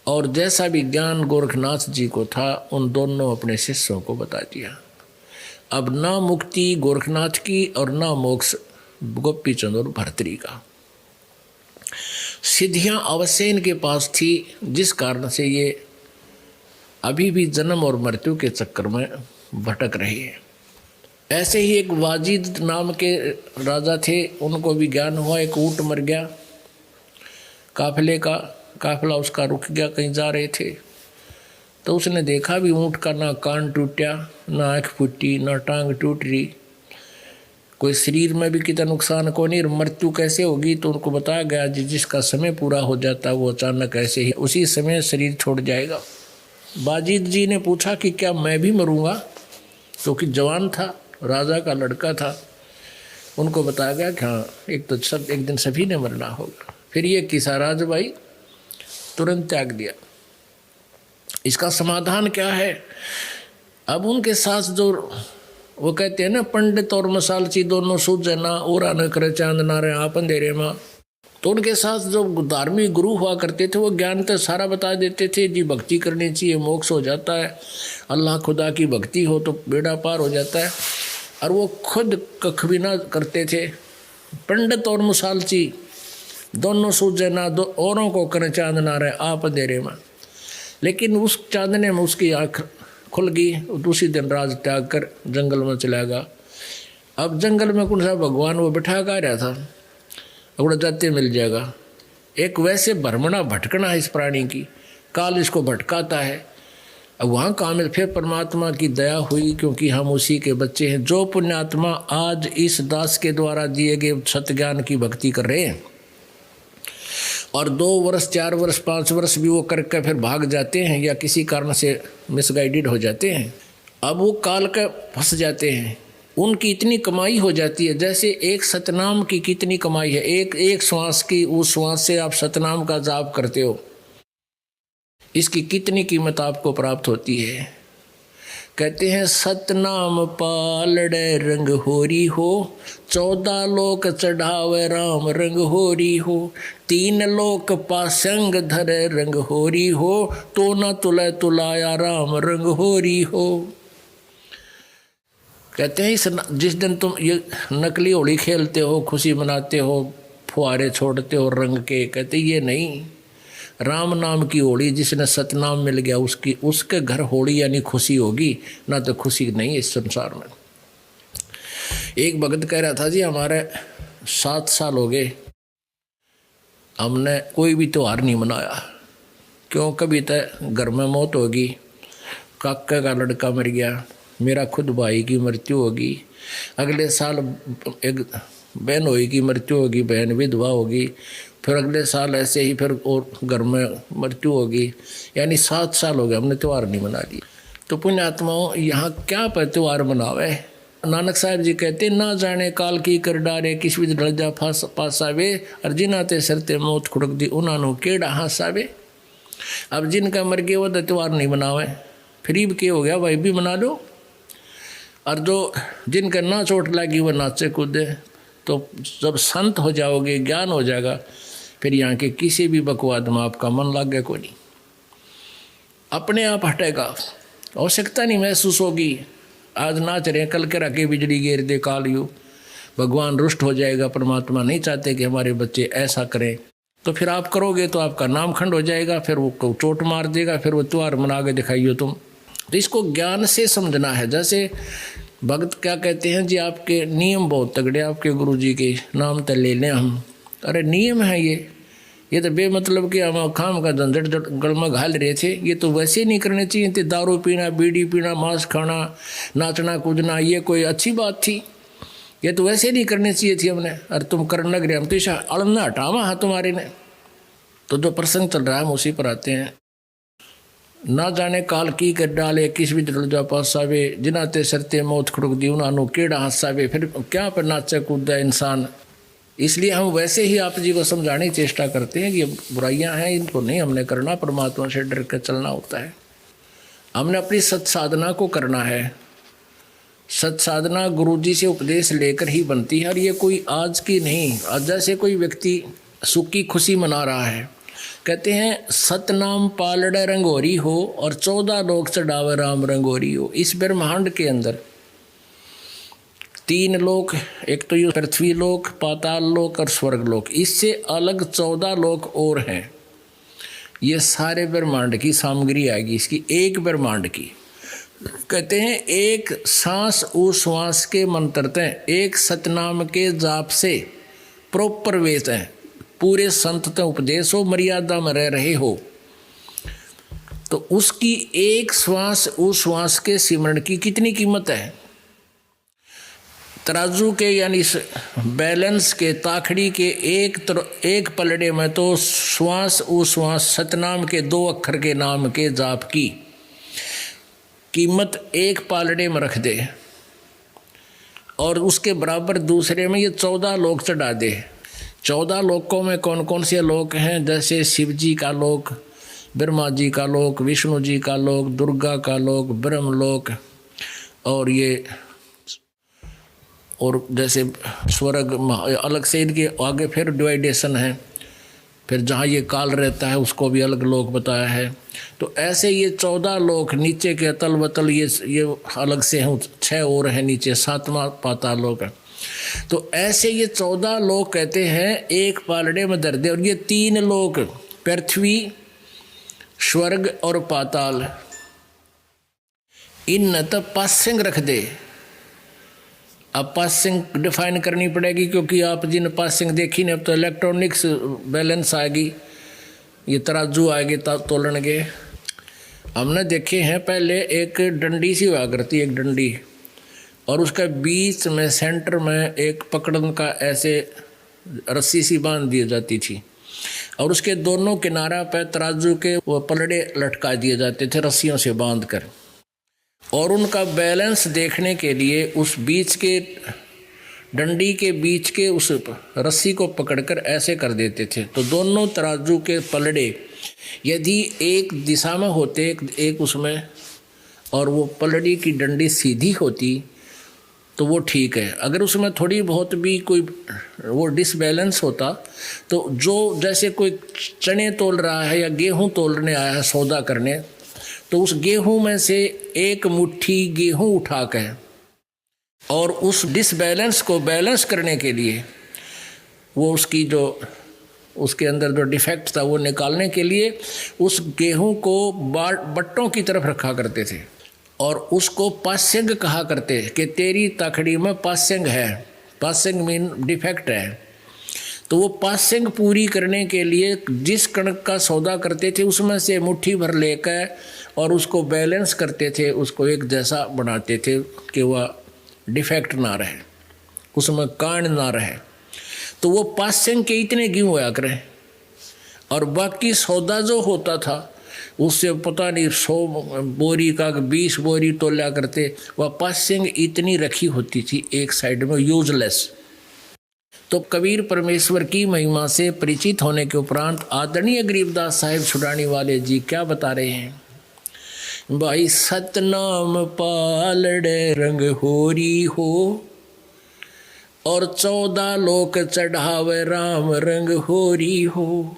और जैसा भी ज्ञान गोरखनाथ जी को था, उन दोनों अपने शिष्यों को बता दिया। अब ना मुक्ति गोरखनाथ की और ना मोक्ष गोपीचंद और भर्तरी का। सिद्धियां अवश्य इनके पास थी, जिस कारण से ये अभी भी जन्म और मृत्यु के चक्कर में भटक रहे हैं। ऐसे ही एक वाजिद नाम के राजा थे, उनको भी ज्ञान हुआ। एक ऊंट मर गया, काफिला उसका रुक गया, कहीं जा रहे थे तो उसने देखा भी ऊंट का ना कान टूटा, ना आँख फूटी, ना टांग टूट रही, कोई शरीर में भी कितना नुकसान को नहीं, मृत्यु कैसे होगी। तो उनको बताया गया जिसका समय पूरा हो जाता वो अचानक ऐसे ही उसी समय शरीर छोड़ जाएगा। बाजिद जी ने पूछा कि क्या मैं भी मरूंगा, क्योंकि जवान था, राजा का लड़का था। उनको बताया गया कि हाँ, एक दिन सभी ने मरना होगा। फिर ये किसा राज भाई तुरंत त्याग दिया। इसका समाधान क्या है? अब उनके साथ जो वो कहते हैं ना, पंडित और मसालची दोनों सूझे ना, और न करे चांद ना रहे आप अंधेरे माँ। तो उनके साथ जो धार्मिक गुरु हुआ करते थे, वो ज्ञान तो सारा बता देते थे जी, भक्ति करनी चाहिए, मोक्ष हो जाता है, अल्लाह खुदा की भक्ति हो तो बेड़ा पार हो जाता है। और वो खुद कख भी ना करते थे। पंडित और मसालची दोनों सूझे ना, दो औरों को करे चांद ना रहे आप अंधेरे में। लेकिन उस चांदने में उसकी आँख खुल गई, दूसरी दिन राज त्याग कर जंगल में चला गया। अब जंगल में कौन सा भगवान वो बिठा कर रहा था, अगड़ा जाते मिल जाएगा। एक वैसे भ्रमणा भटकना है इस प्राणी की, काल इसको भटकाता है। अब वहाँ काम फिर परमात्मा की दया हुई, क्योंकि हम उसी के बच्चे हैं। जो पुण्यात्मा आज इस दास के द्वारा दिए गए सत्य ज्ञान की भक्ति कर रहे हैं और 2 वर्ष 4 वर्ष 5 वर्ष भी वो करके फिर भाग जाते हैं या किसी कारण से मिसगाइडेड हो जाते हैं, अब वो काल का फंस जाते हैं। उनकी इतनी कमाई हो जाती है, जैसे एक सतनाम की कितनी कमाई है, एक श्वास की, उस श्वास से आप सतनाम का जाप करते हो, इसकी कितनी कीमत आपको प्राप्त होती है। कहते हैं सतनाम पालड़े रंग होरी हो, 14 लोक चढ़ावे राम रंग होरी हो, 3 लोक पासंग धरे रंग होरी हो, तो न तुले तुलाया राम रंग होरी हो। कहते हैं इस जिस दिन तुम ये नकली होली खेलते हो, खुशी मनाते हो, फुहारे छोड़ते हो रंग के, कहते ये नहीं, राम नाम की होली, जिसने सतनाम मिल गया उसके घर होली यानी खुशी होगी, ना तो खुशी नहीं इस संसार में। एक भगत कह रहा था जी हमारे 7 साल हो गए हमने कोई भी त्योहार नहीं मनाया, क्यों, कभी तो घर में मौत होगी, काका का लड़का मर गया, मेरा खुद भाई की मृत्यु होगी, अगले साल एक बहन होगी की मृत्यु होगी, बहन विधवा होगी, फिर अगले साल ऐसे ही फिर और घर में मृत्यु होगी, यानी 7 साल हो गए हमने त्यौहार नहीं मना ली। तो पुण्यात्माओं यहाँ क्या पर त्यौहार मनावे। नानक साहब जी कहते ना जाने काल की कर डारे, किस विध ढलजा पासावे, और जिनाते सरते मौत खुड़क दी उन्होंने केड़ा हासावे। अब जिनका मर गया वो तो त्यौहार नहीं मनावे, फिर के हो गया भाई भी मना लो, और जो जिनका ना चोट लगी वो नाचे कूदे। तो जब संत हो जाओगे, ज्ञान हो जाएगा, फिर यहाँ के किसी भी बकवाद में आपका मन लग गया कोई नहीं, अपने आप हटेगा, आवश्यकता नहीं महसूस होगी। आज नाच रहे कल के रखे बिजली गिर दे कालियो, भगवान रुष्ट हो जाएगा, परमात्मा नहीं चाहते कि हमारे बच्चे ऐसा करें, तो फिर आप करोगे तो आपका नाम खंड हो जाएगा, फिर वो चोट मार देगा, फिर वो त्यौहार मना के दिखाइयो तुम। तो इसको ज्ञान से समझना है। जैसे भक्त क्या कहते हैं जी, आपके नियम बहुत तगड़े, आपके गुरु जी के नाम तो ले लें हम, अरे नियम है ये तो बेमतलब के हम खाम का झंझट गल में घाल रहे थे, ये तो वैसे नहीं करने चाहिए थे। दारू पीना, बीड़ी पीना, मांस खाना, नाचना कूदना, ये कोई अच्छी बात थी? ये तो वैसे नहीं करनी चाहिए थी हमने, और तुम करने लग रहे, हम तो इसे अलमना हटावा हाँ तुम्हारे ने। तो जो प्रसंग चल रहा है हम उसी पर आते हैं। ना जाने काल की कर डाले, किस भी जा पासावे, जिनाते सरते मौत खुड़क दी उन्होंने केड़ा हंसावे। फिर क्या पर नाचे कूदा इंसान। इसलिए हम वैसे ही आप जी को समझाने की चेष्टा करते हैं कि बुराइयां हैं, इनको नहीं हमने करना, परमात्मा से डर कर चलना होता है। हमने अपनी सत्साधना को करना है। सत्साधना गुरुजी से उपदेश लेकर ही बनती है, और ये कोई आज की नहीं। आज जैसे कोई व्यक्ति सुख की खुशी मना रहा है, कहते हैं सतनाम पालड़े रंगोरी हो, और 14 लोक चढ़ावे राम रंगोरी हो। इस ब्रह्मांड के अंदर 3 लोक, एक तो ये पृथ्वी लोक, पाताल लोक और स्वर्ग लोक, इससे अलग 14 लोक और हैं। ये सारे ब्रह्मांड की सामग्री आएगी इसकी, एक ब्रह्मांड की। कहते हैं एक सांस उश्वास के मंत्रते, एक सतनाम के जाप से प्रॉपर वेद हैं, पूरे संत उपदेश हो, मर्यादा में रह रहे हो, तो उसकी एक श्वास उश्वास के सिमरण की कितनी कीमत है। तराजू के यानी बैलेंस के, ताखड़ी के एक पलड़े में तो श्वास उश्वास सतनाम के 2 अक्षर के नाम के जाप की कीमत एक पालड़े में रख दे, और उसके बराबर दूसरे में ये 14 लोक चढ़ा दे। 14 लोकों में कौन कौन से लोक हैं? जैसे शिव जी का लोक, ब्रह्मा जी का लोक, विष्णु जी का लोक, दुर्गा का लोक, ब्रह्मलोक, और ये और जैसे स्वर्ग अलग से, इनके आगे फिर डिवाइडेशन है, फिर जहाँ ये काल रहता है उसको भी अलग लोक बताया है। तो ऐसे ये 14 लोक, नीचे के अतल वतल ये अलग से हैं, 6 और हैं नीचे, 7वां पाताल लोक है। तो ऐसे ये 14 लोक कहते हैं एक पालड़े में दर्द है, और ये 3 लोक पृथ्वी, स्वर्ग और पाताल, इन न तो पासिंग रख दे। अब पासिंग डिफाइन करनी पड़ेगी, क्योंकि आप जिन पासिंग देखी नहीं, अब तो इलेक्ट्रॉनिक्स बैलेंस आएगी, ये तराजू आएगी तोलन के। हमने देखे हैं पहले एक डंडी सी हुआ करती, एक डंडी, और उसका बीच में सेंटर में एक पकड़न का ऐसे रस्सी सी बांध दी जाती थी, और उसके दोनों किनारा पर तराजू के वो पलड़े लटका दिए जाते थे रस्सियों से बांध कर, और उनका बैलेंस देखने के लिए उस बीच के डंडी के बीच के उस रस्सी को पकड़कर ऐसे कर देते थे। तो दोनों तराजू के पलड़े यदि एक दिशा में होते, एक उसमें और वो पलड़ी की डंडी सीधी होती तो वो ठीक है। अगर उसमें थोड़ी बहुत भी कोई वो डिसबैलेंस होता तो जो जैसे कोई चने तोल रहा है या गेहूं तोलने आया है सौदा करने, तो उस गेहूं में से एक मुट्ठी गेहूं उठा कर और उस डिसबैलेंस को बैलेंस करने के लिए वो उसकी जो उसके अंदर जो डिफेक्ट था वो निकालने के लिए उस गेहूं को बट्टों की तरफ रखा करते थे और उसको पास्यंग कहा करते कि तेरी तखड़ी में पास्यंग है। पास्यंग मीन डिफेक्ट है। तो वो पास्यंग पूरी करने के लिए जिस कणक का सौदा करते थे उसमें से मुट्ठी भर लेकर और उसको बैलेंस करते थे, उसको एक जैसा बनाते थे कि वह डिफेक्ट ना रहे, उसमें कांड ना रहे। तो वो पास्यंग के इतने गेहूं होया करें और बाकी सौदा जो होता था उससे पता नहीं 100 बोरी का 20 बोरी तोला करते। वह पास्यंग इतनी रखी होती थी एक साइड में यूजलेस। तो कबीर परमेश्वर की महिमा से परिचित होने के उपरांत आदरणीय गरीबदास साहिब छुड़ाने वाले जी क्या बता रहे हैं? भाई सतनाम पालड़े रंग होरी हो और 14 लोक चढ़ावे राम रंग होरी हो।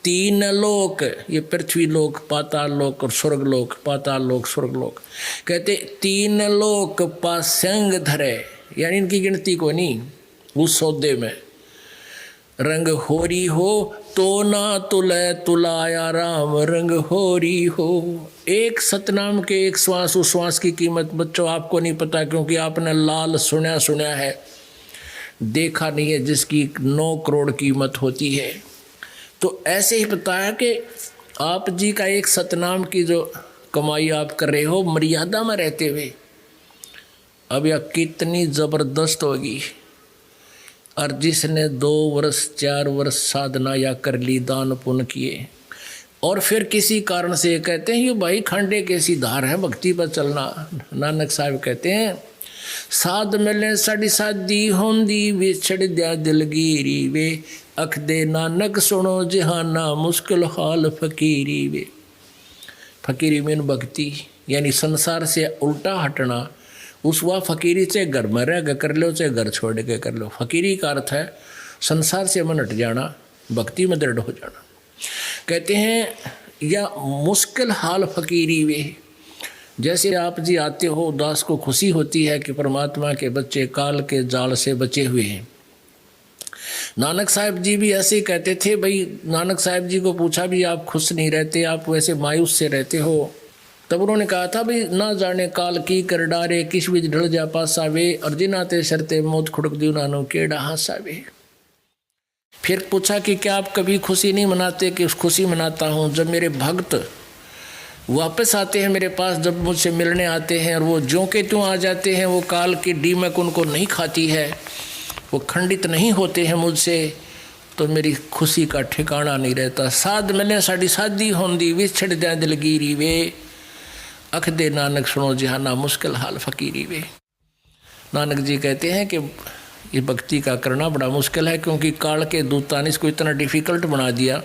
3 लोक, ये पृथ्वी लोक, पाताल लोक और स्वर्ग लोक, पाताल लोक स्वर्ग लोक, कहते 3 लोक पास्यंग धरे, यानी इनकी गिनती को नहीं उस सौदे में। रंग होरी हो तो ना तुले तुलाया राम रंग होरी हो। एक सतनाम के एक श्वास, उस श्वास की कीमत बच्चों आपको नहीं पता, क्योंकि आपने लाल सुना है, देखा नहीं है, जिसकी 9 करोड़ कीमत होती है। तो ऐसे ही बताया कि आप जी का एक सतनाम की जो कमाई आप कर रहे हो मर्यादा में रहते हुए, अब यह कितनी ज़बरदस्त होगी। और जिसने 2 वर्ष 4 वर्ष साधना या कर ली, दान पुण्य किए, और फिर किसी कारण से कहते हैं ये भाई खांडे कैसी धार है भक्ति पर चलना। नानक साहब कहते हैं साध मिले साड़ी सादी होंदी विछड़ दिया दिलगीरी वे, अख दे नानक सुनो जहाना मुश्किल हाल फकीरी वे। फकीरी मीन भक्ति, यानी संसार से उल्टा हटना। उस वह फकीरी से घर में रह कर लो, चाहे घर छोड़ के कर लो। फकीरी का अर्थ है संसार से मन हट जाना, भक्ति में दृढ़ हो जाना। कहते हैं या मुश्किल हाल फकीरी वे, जैसे आप जी आते हो, दास को खुशी होती है कि परमात्मा के बच्चे काल के जाल से बचे हुए हैं। नानक साहब जी भी ऐसे ही कहते थे। भाई नानक साहब जी को पूछा भी आप खुश नहीं रहते, आप वैसे मायूस से रहते हो, तब उन्होंने कहा था भाई ना जाने काल की कर डारे किस बीच ढल जा पासावे, और जिन आते शरते मौत खुड़क दियो नानो केड़ा हासावे। फिर पूछा कि क्या आप कभी खुशी नहीं मनाते? कि खुशी मनाता हूँ जब मेरे भक्त वापस आते हैं मेरे पास, जब मुझसे मिलने आते हैं और वो ज्यों के त्यों आ जाते हैं, वो काल की डीमक उनको नहीं खाती है, वो खंडित नहीं होते हैं मुझसे, तो मेरी खुशी का ठिकाना नहीं रहता। साध मिले साड़ी सादी होंदी विछड़ जाए दिलगीरी वे, अख दे नानक सुनो जहाना मुश्किल हाल फकीरी वे। नानक जी कहते हैं कि ये भक्ति का करना बड़ा मुश्किल है, क्योंकि काल के दूता ने इसको इतना डिफ़िकल्ट बना दिया।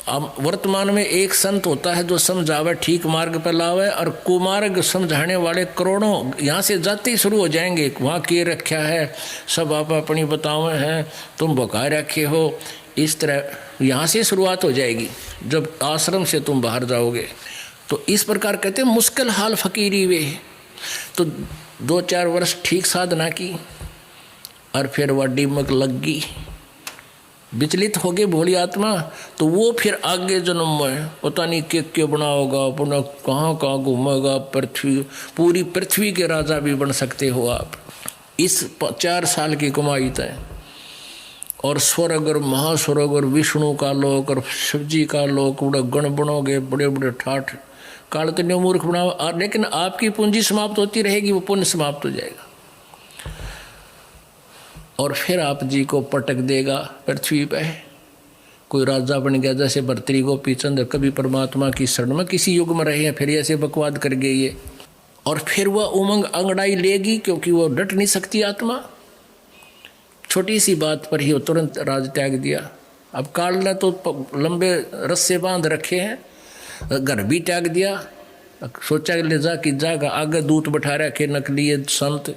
अब वर्तमान में एक संत होता है जो समझावे, ठीक मार्ग पर लावे, और कुमार्ग समझाने वाले करोड़ों यहाँ से जाते ही शुरू हो जाएंगे। वहाँ के रखा है, सब आप अपनी बतावे हैं, तुम बका रखे हो। इस तरह यहाँ से शुरुआत हो जाएगी जब आश्रम से तुम बाहर जाओगे। तो इस प्रकार कहते हैं मुश्किल हाल फकीरी वे। तो 2-4 वर्ष ठीक साधना की और फिर वह डीमक लग गई, विचलित हो गए भोली आत्मा। तो वो फिर आगे जन्म में पता नहीं क्या बनाओगा, पुनः कहाँ कहाँ घूमेगा, पृथ्वी पूरी पृथ्वी के राजा भी बन सकते हो आप। इस 4 साल की कमाई तय, और स्वर्ग और महास्वर्ग और विष्णु का लोक और शिवजी का लोक, बड़े गण बनोगे, बड़े बड़े ठाठ। काल तो नहीं मूर्ख बनाओ, लेकिन आपकी पूंजी समाप्त होती रहेगी, वो पुण्य समाप्त हो जाएगा और फिर आप जी को पटक देगा पृथ्वी पे। कोई राजा बन गया, जैसे भर्तृहरि गोपीचंद कभी परमात्मा की शरण में किसी युग में रहे हैं, फिर ऐसे बकवाद कर गए ये, और फिर वह उमंग अंगड़ाई लेगी, क्योंकि वो डट नहीं सकती आत्मा। छोटी सी बात पर ही वो तुरंत राज त्याग दिया। अब काल ने तो लंबे रस्से बांध रखे हैं, घर भी त्याग दिया सोचा ले जा कि जागा, आगे दूत बैठा रखे नकली संत,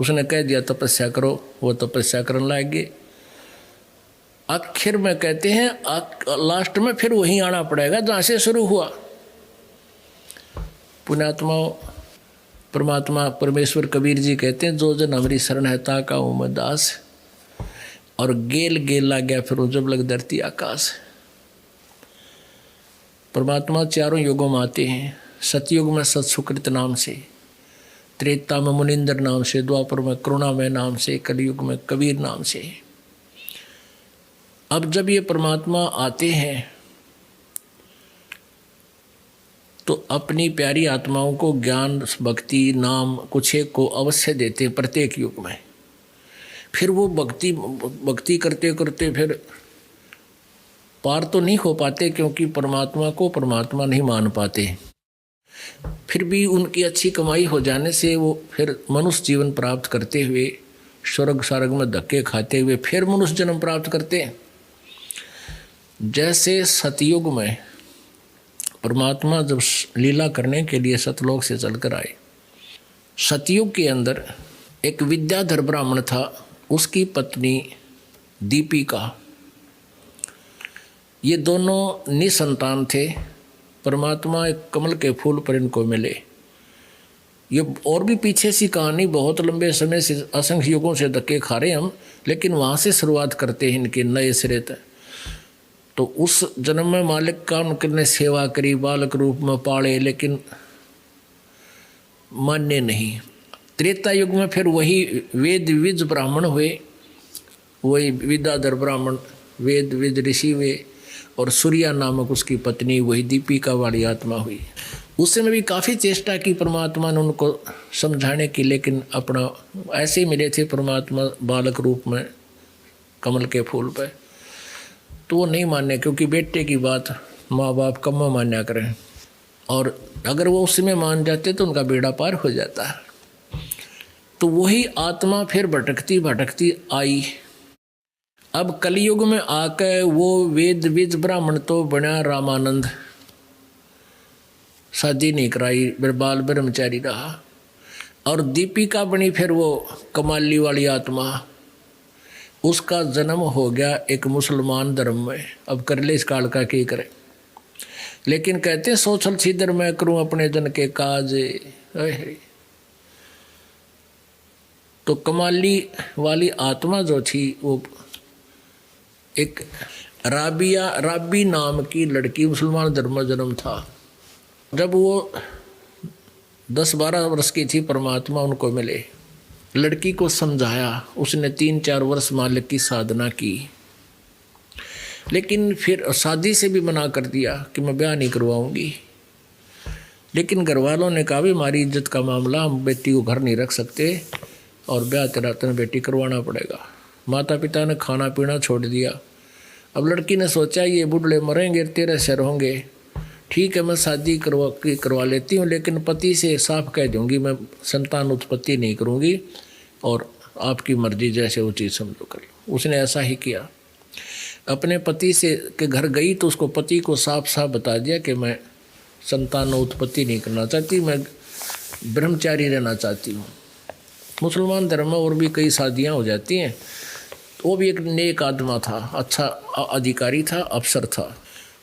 उसने कह दिया तपस्या करो, वो तपस्या करने लग गए। आखिर में कहते हैं लास्ट में फिर वहीं आना पड़ेगा जहाँ से शुरू हुआ। पुण्यात्माओं, परमात्मा परमेश्वर कबीर जी कहते हैं जो जन हमारी शरण है ताका हूँ मैं दास, और गेल गेल ला गया फिर जब लग धरती आकाश। परमात्मा चारों युगों में आते हैं, सतयुग में सत सुकृत नाम से, त्रेता में मुनिंदर नाम से, द्वापर में करुणामय नाम से, कलयुग में कबीर नाम से। अब जब ये परमात्मा आते हैं तो अपनी प्यारी आत्माओं को ज्ञान भक्ति नाम कुछ एक को अवश्य देते हैं प्रत्येक युग में। फिर वो भक्ति करते करते फिर पार तो नहीं हो पाते, क्योंकि परमात्मा को परमात्मा नहीं मान पाते। फिर भी उनकी अच्छी कमाई हो जाने से वो फिर मनुष्य जीवन प्राप्त करते हुए स्वर्ग सार्ग में धक्के खाते हुए फिर मनुष्य जन्म प्राप्त करते हैं। जैसे सतयुग में परमात्मा जब लीला करने के लिए सतलोक से चलकर आए, सतयुग के अंदर एक विद्याधर ब्राह्मण था, उसकी पत्नी दीपिका, ये दोनों निसंतान थे। परमात्मा एक कमल के फूल पर इनको मिले। ये और भी पीछे सी कहानी, बहुत लंबे समय से असंख्य युगों से धक्के खा रहे हम, लेकिन वहाँ से शुरुआत करते हैं इनके नए सिरे तक। तो उस जन्म में मालिक का उनने सेवा करी, बालक रूप में पाले, लेकिन मान्य नहीं। त्रेता युग में फिर वही वेद विज ब्राह्मण हुए, वही विद्याधर ब्राह्मण वेद विज ऋषि हुए, और सूर्या नामक उसकी पत्नी वही दीपिका वाली आत्मा हुई। उसमें भी काफ़ी चेष्टा की परमात्मा ने उनको समझाने की, लेकिन अपना ऐसे ही मिले थे परमात्मा बालक रूप में कमल के फूल पर, तो वो नहीं माने, क्योंकि बेटे की बात माँ बाप कम मान्या करें, और अगर वो उसमें मान जाते तो उनका बेड़ा पार हो जाता। तो वही आत्मा फिर भटकती भटकती आई। अब कलयुग में आकर वो वेद विज ब्राह्मण तो बना रामानंद, शादी नहीं कराई, बाल ब्रह्मचारी रहा, और दीपिका बनी फिर वो कमाली वाली आत्मा। उसका जन्म हो गया एक मुसलमान धर्म में। अब कर ले इस काल का क्या करे, लेकिन कहते सोचल छिदर मैं करूं अपने जन के काज। तो कमाली वाली आत्मा जो थी वो एक राबी नाम की लड़की, मुसलमान धर्म में जन्म था। जब वो 10-12 वर्ष की थी परमात्मा उनको मिले, लड़की को समझाया, उसने 3-4 वर्ष मालिक की साधना की, लेकिन फिर शादी से भी मना कर दिया कि मैं ब्याह नहीं करवाऊंगी। लेकिन घर वालों ने कहा भी हमारी इज्जत का मामला, हम बेटी को घर नहीं रख सकते और ब्याह तेरा बेटी करवाना पड़ेगा। माता पिता ने खाना पीना छोड़ दिया। अब लड़की ने सोचा ये बुढ़े मरेंगे तेरे सिर होंगे, ठीक है मैं शादी करवा लेती हूँ, लेकिन पति से साफ कह दूँगी मैं संतान उत्पत्ति नहीं करूँगी और आपकी मर्जी जैसे वो चीज़ समझो कर लो। उसने ऐसा ही किया। अपने पति से के घर गई तो उसको पति को साफ साफ बता दिया कि मैं संतान उत्पत्ति नहीं करना चाहती, मैं ब्रह्मचारी रहना चाहती हूँ। मुसलमान धर्म में और भी कई शादियाँ हो जाती हैं। तो वो भी एक नेक आदमी था, अच्छा अधिकारी था, अफसर था,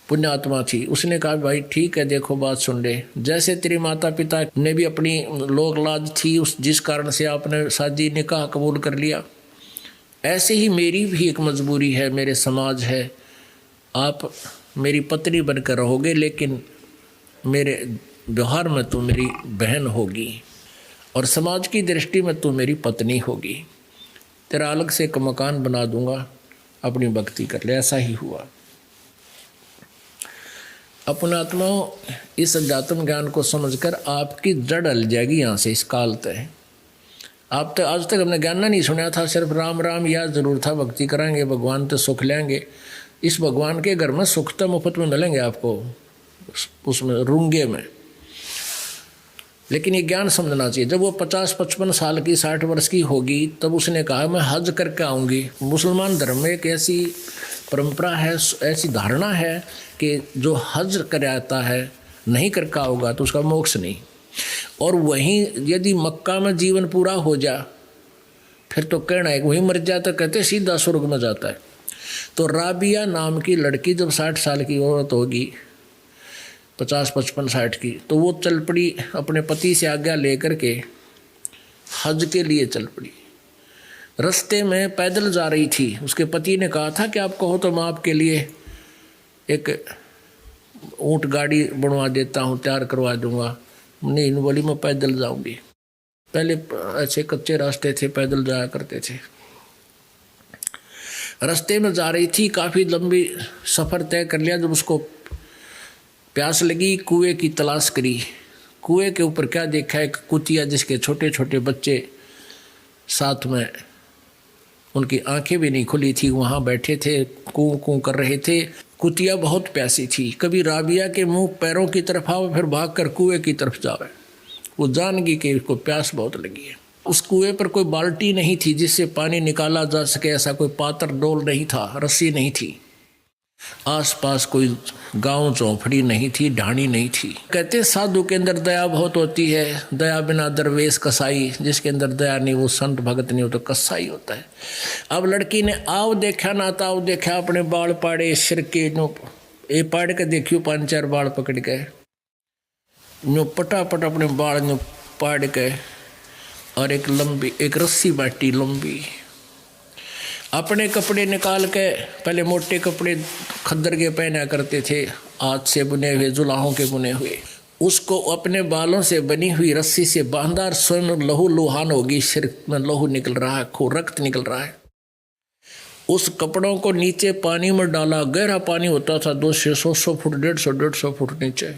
पुण्यात्मा थी। उसने कहा भाई ठीक है, देखो बात सुन ले, जैसे तेरे माता पिता ने भी अपनी लोक लाज थी उस जिस कारण से आपने शादी निकाह कबूल कर लिया, ऐसे ही मेरी भी एक मजबूरी है, मेरे समाज है, आप मेरी पत्नी बनकर रहोगे, लेकिन मेरे व्यवहार में तो मेरी बहन होगी और समाज की दृष्टि में तो मेरी पत्नी होगी। तेरा अलग से एक मकान बना दूंगा, अपनी भक्ति कर ले। ऐसा ही हुआ। अपना आत्माओं, इस अध्यात्म ज्ञान को समझकर आपकी जड़ हल जाएगी यहाँ से इस काल तक। आप तो आज तक हमने ज्ञान नहीं सुना था, सिर्फ राम राम याद जरूर था, भक्ति कराएंगे भगवान तो सुख लेंगे। इस भगवान के घर में सुख तो मुफ्त में मिलेंगे आपको, उसमें रूंगे में। लेकिन ये ज्ञान समझना चाहिए। जब वो 50-55 साल की 60 वर्ष की होगी तब उसने कहा मैं हज करके आऊँगी। मुसलमान धर्म में एक ऐसी परंपरा है, ऐसी धारणा है कि जो हज कर आता है नहीं कर का होगा तो उसका मोक्ष नहीं। और वहीं यदि मक्का में जीवन पूरा हो जा फिर तो कहना है वहीं मर जाता, कहते सीधा स्वर्ग में जाता है। तो राबिया नाम की लड़की जब 60 साल की औरत होगी, 50, 55, 60 की, तो वो चल पड़ी अपने पति से आज्ञा लेकर के हज के लिए चल पड़ी। रास्ते में पैदल जा रही थी, उसके पति ने कहा था कि आप कहो तो मैं आपके लिए एक ऊँट गाड़ी बनवा देता हूँ, तैयार करवा दूंगा। नहीं, बोली मैं पैदल जाऊंगी। पहले ऐसे कच्चे रास्ते थे, पैदल जाया करते थे। रास्ते में जा रही थी, काफ़ी लंबी सफ़र तय कर लिया। जब उसको प्यास लगी, कुएं की तलाश करी। कुएं के ऊपर क्या देखा, एक कुतिया जिसके छोटे छोटे बच्चे साथ में, उनकी आंखें भी नहीं खुली थी, वहाँ बैठे थे, कूं कूं कर रहे थे। कुतिया बहुत प्यासी थी, कभी राबिया के मुंह पैरों की तरफ आवे फिर भागकर कुएं की तरफ जावे। वो जान गई कि उसको प्यास बहुत लगी है। उस कुएं पर कोई बाल्टी नहीं थी जिससे पानी निकाला जा सके, ऐसा कोई पात्र डोल नहीं था, रस्सी नहीं थी। आसपास कोई गांव झोंपड़ी नहीं थी, ढाणी नहीं थी। कहते साधु के अंदर दया बहुत होती है, दया बिना दरवेश कसाई, जिसके अंदर दया नहीं वो संत भगत नहीं, हो तो कसाई होता है। अब लड़की ने आव देखा ना ताव देखा, अपने बाल पाड़े सिर के नो ए पाड़ के देखियो 5-4 बाल पकड़ के नो पटापट अपने बाल नो पाड़ के, और एक रस्सी बाटी लंबी, अपने कपड़े निकाल के, पहले मोटे कपड़े खद्दर के पहना करते थे, हाथ से बुने हुए, जुलाहों के बुने हुए, उसको अपने बालों से बनी हुई रस्सी से बांधा। स्वयं लहू लुहान होगी, सिर में लहू निकल रहा है, खून रक्त निकल रहा है। उस कपड़ों को नीचे पानी में डाला, गहरा पानी होता था, 200-100 फुट, 150 फुट नीचे।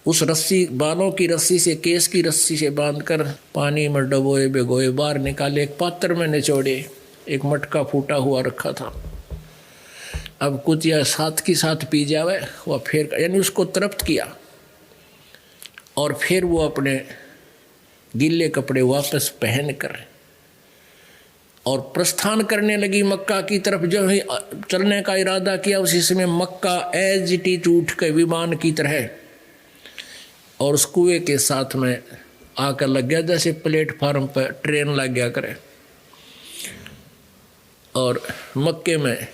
उस रस्सी, बालों की रस्सी से, केस की रस्सी से बांधकर पानी में डबोए भिगोए, बाहर निकाले, एक पात्र में निचोड़े। एक मटका फूटा हुआ रखा था। अब कुतिया साथ की साथ पी जावे, वह फिर यानी उसको तृप्त किया, और फिर वो अपने गीले कपड़े वापस पहनकर और प्रस्थान करने लगी मक्का की तरफ। जो ही चलने का इरादा किया, उसी समय मक्का एज इट इज उठ के विमान की तरह और उस कुएं के साथ में आकर लग गया, जैसे प्लेटफार्म पर ट्रेन लग गया करे। और मक्के में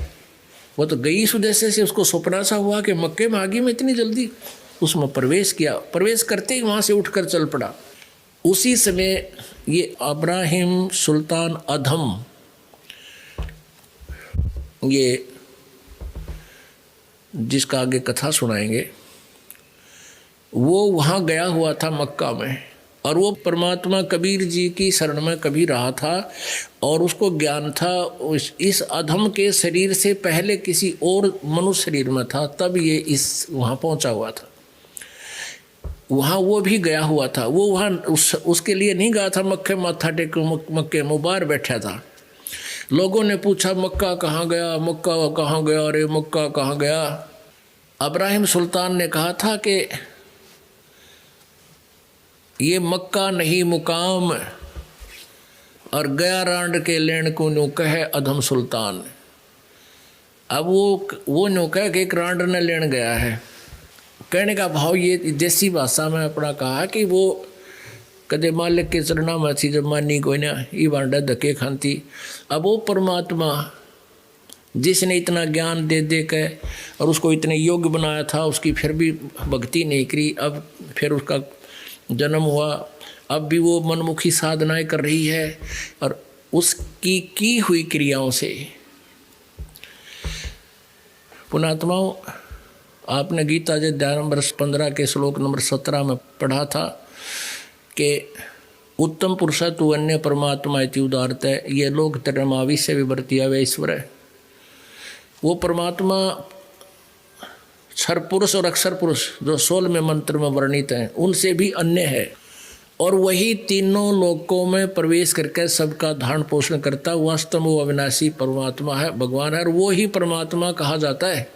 वो तो गई इस उद्देश्य से, उसको सपना सा हुआ कि मक्के में आ गई मैं इतनी जल्दी। उसमें प्रवेश किया, प्रवेश करते ही वहाँ से उठकर चल पड़ा। उसी समय ये इब्राहिम सुल्तान अधम, ये जिसका आगे कथा सुनाएंगे, वो वहाँ गया हुआ था मक्का में, और वो परमात्मा कबीर जी की शरण में कभी रहा था, और उसको ज्ञान था इस अधम के शरीर से पहले किसी और मनुष्य शरीर में था, तब ये इस वहाँ पहुँचा हुआ था। वहाँ वो भी गया हुआ था, वो वहाँ उसके लिए नहीं गया था मक्के माथा टेक, मक्के में बाहर बैठा था। लोगों ने पूछा मक्का कहाँ गया, मक्का कहाँ गया, अरे मक्का कहाँ गया। इब्राहिम सुल्तान ने कहा था कि ये मक्का नहीं मुकाम, और गया रांड के लेन को नो कहे अधम सुल्तान। अब वो नो कह के एक रांड ने लेन गया है। कहने का भाव ये देसी भाषा में अपना कहा कि वो कदे मालिक के चरणा में थी, जब मानी कोई ना ये बांडा धक्के खाती। अब वो परमात्मा जिसने इतना ज्ञान दे दे के और उसको इतने योग्य बनाया था, उसकी फिर भी भक्ति नहीं करी। अब फिर उसका जन्म हुआ, अब भी वो मनमुखी साधनाएं कर रही है, और उसकी की हुई क्रियाओं से। पुणात्माओं, आपने गीता जी अध्याय नंबर 15 के श्लोक नंबर 17 में पढ़ा था कि उत्तम पुरुषा तु अन्य परमात्मा इति उदारत है, ये लोग तरमाविश्य विवर्तिया वे ईश्वर है। वो परमात्मा क्षर पुरुष और अक्षर पुरुष जो 16वें मंत्र में वर्णित हैं, उनसे भी अन्य है, और वही तीनों लोकों में प्रवेश करके सबका धारण पोषण करता वास्तव में वो अविनाशी परमात्मा है, भगवान है, और वो ही परमात्मा कहा जाता है।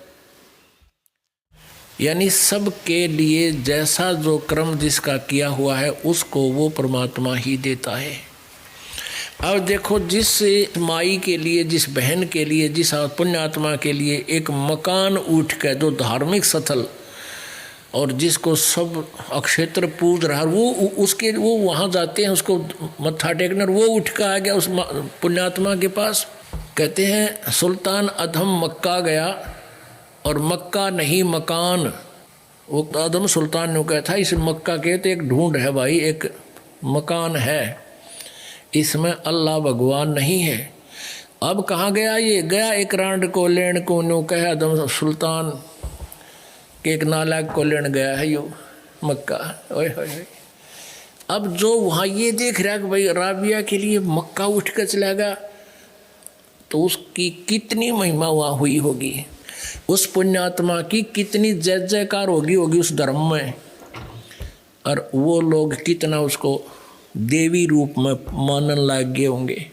यानी सबके लिए जैसा जो क्रम जिसका किया हुआ है उसको वो परमात्मा ही देता है। अब देखो, जिस माई के लिए, जिस बहन के लिए, जिस पुण्यात्मा के लिए एक मकान उठ के जो धार्मिक स्थल और जिसको सब अक्षेत्र पूज रहा वो उसके वो वहाँ जाते हैं उसको मत्था टेकने, और वो उठ कर आ गया उस पुण्यात्मा के पास। कहते हैं सुल्तान अधम मक्का गया और मक्का नहीं मकान। वो अधम सुल्तान ने कहा था इस मक्का के तो एक ढूंढ है भाई, एक मकान है, इसमें अल्लाह भगवान नहीं है। अब कहाँ गया ये? गया एक रांड को लेन को नो कहा अधम सुल्तान के एक नालायक को लेन गया है यो मक्का। ओए होए। अब जो वहाँ ये देख रहा है कि भाई राबिया के लिए मक्का उठ कर चला गया, तो उसकी कितनी महिमा वहाँ हुई होगी, उस पुण्यात्मा की कितनी जय जयकार होगी उस धर्म में, और वो लोग कितना उसको देवी रूप में मानन लग गए होंगे।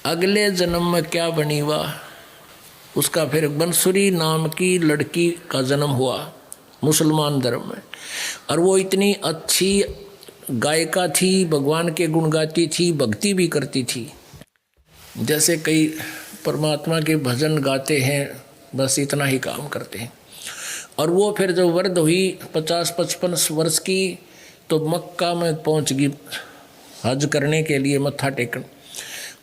अगले जन्म में क्या बनी हुआ, उसका फिर बंसुरी नाम की लड़की का जन्म हुआ मुसलमान धर्म में, और वो इतनी अच्छी गायिका थी, भगवान के गुण गाती थी, भक्ति भी करती थी। जैसे कई परमात्मा के भजन गाते हैं, बस इतना ही काम करते हैं। और वो फिर जब वृद्ध हुई 50-55 वर्ष की, तो मक्का में पहुंच गई हज करने के लिए, मत्था टेकन।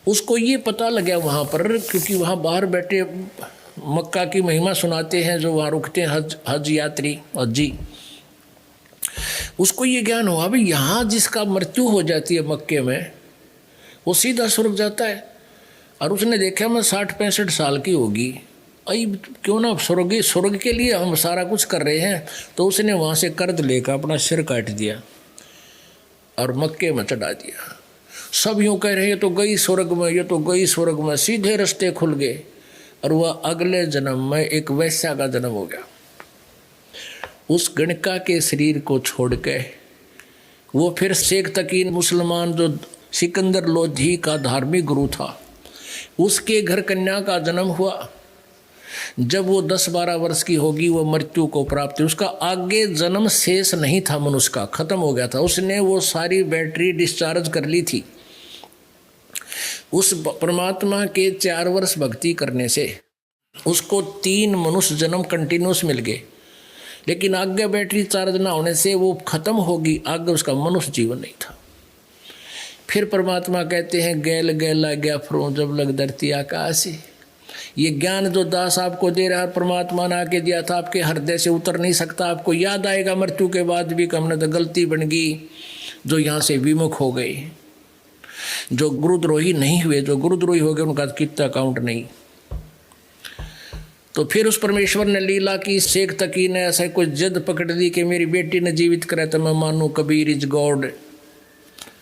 उसको ये पता लगा वहाँ पर, क्योंकि वहाँ बाहर बैठे मक्का की महिमा सुनाते हैं जो वहाँ रुकते हैं हज यात्री हजी। उसको ये ज्ञान हुआ भाई यहाँ जिसका मृत्यु हो जाती है मक्के में, वो सीधा स्वर्ग जाता है। और उसने देखा मैं 60-65 साल की होगी, अई क्यों ना स्वर्ग के लिए हम सारा कुछ कर रहे हैं। तो उसने वहाँ से कर्ज लेकर अपना सिर काट दिया और मक्के में चढ़ा दिया। सब यूँ कह रहे हैं ये तो गई स्वर्ग में, ये तो गई स्वर्ग में, सीधे रास्ते खुल गए। और वह अगले जन्म में एक वैश्या का जन्म हो गया। उस गणिका के शरीर को छोड़ के वो फिर शेख तकीन मुसलमान जो सिकंदर लोधी का धार्मिक गुरु था, उसके घर कन्या का जन्म हुआ। जब वो 10-12 वर्ष की होगी वो मृत्यु को प्राप्त हुई। उसका आगे जन्म शेष नहीं था, मनुष्य का खत्म हो गया था। उसने वो सारी बैटरी डिस्चार्ज कर ली थी। उस परमात्मा के 4 वर्ष भक्ति करने से उसको 3 मनुष्य जन्म कंटिन्यूस मिल गए, लेकिन आगे बैटरी चार्ज ना होने से वो खत्म होगी, आगे उसका मनुष्य जीवन नहीं था। फिर परमात्मा कहते हैं गैल गैला गया फरो जब लग धरती आकाश। ये ज्ञान जो दास आपको दे रहा है परमात्मा ने आके दिया था, आपके हृदय से उतर नहीं सकता। आपको याद आएगा मृत्यु के बाद भी कि हमने तो गलती बन गई, जो यहाँ से विमुख हो गए, जो गुरुद्रोही नहीं हुए। जो गुरुद्रोही हो गए उनका कितना काउंट नहीं। तो फिर उस परमेश्वर ने लीला की, शेख तकी ने ऐसा कोई जिद पकड़ दी कि मेरी बेटी ने जीवित करे तो मैं मानूं कबीर इज गॉड।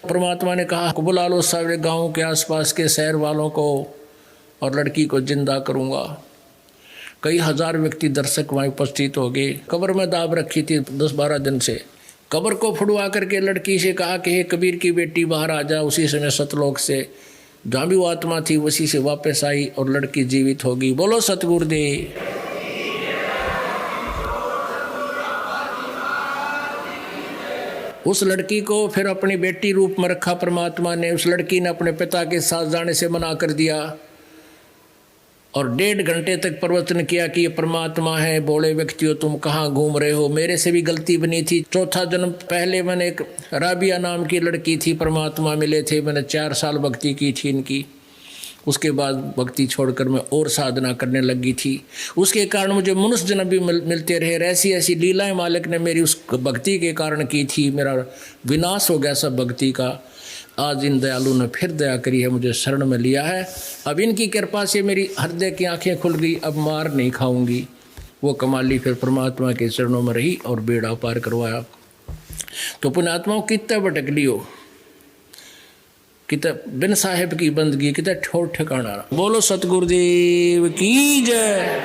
परमात्मा ने कहा बुला लो सारे गाँव के आसपास के शहर वालों को और लड़की को जिंदा करूँगा। कई हजार व्यक्ति दर्शक वहाँ उपस्थित हो गए। कब्र में दाब रखी थी 10-12 दिन से। कब्र को फुड़वा करके लड़की से कहा कि हे कबीर की बेटी बाहर आ जा। उसी समय सतलोक से जहाँ भी वो आत्मा थी उसी से वापस आई और लड़की जीवित हो गई। बोलो सतगुरुदेव। उस लड़की को फिर अपनी बेटी रूप में रखा परमात्मा ने। उस लड़की ने अपने पिता के साथ जाने से मना कर दिया और 1.5 घंटे तक प्रवचन किया कि ये परमात्मा है, बोले व्यक्तियों तुम कहाँ घूम रहे हो, मेरे से भी गलती बनी थी। 4था जन्म पहले मैंने एक राबिया नाम की लड़की थी, परमात्मा मिले थे, मैंने 4 साल भक्ति की थी इनकी। उसके बाद भक्ति छोड़कर मैं और साधना करने लगी थी। उसके कारण मुझे मनुष्य जन्म भी मिलते रहे। ऐसी ऐसी लीलाएं मालिक ने मेरी उस भक्ति के कारण की थी। मेरा विनाश हो गया सब भक्ति का। आज इन दयालु ने फिर दया करी है, मुझे शरण में लिया है। अब इनकी कृपा से मेरी हृदय की आंखें खुल गई, अब मार नहीं खाऊंगी। वो कमाली फिर परमात्मा के चरणों में रही और बेड़ा पार करवाया। तो पुण्यात्माओं कितना भटक लियो, कितना बिन साहेब की बंदगी, कितना ठोर ठिकाना। बोलो सतगुरुदेव की जय।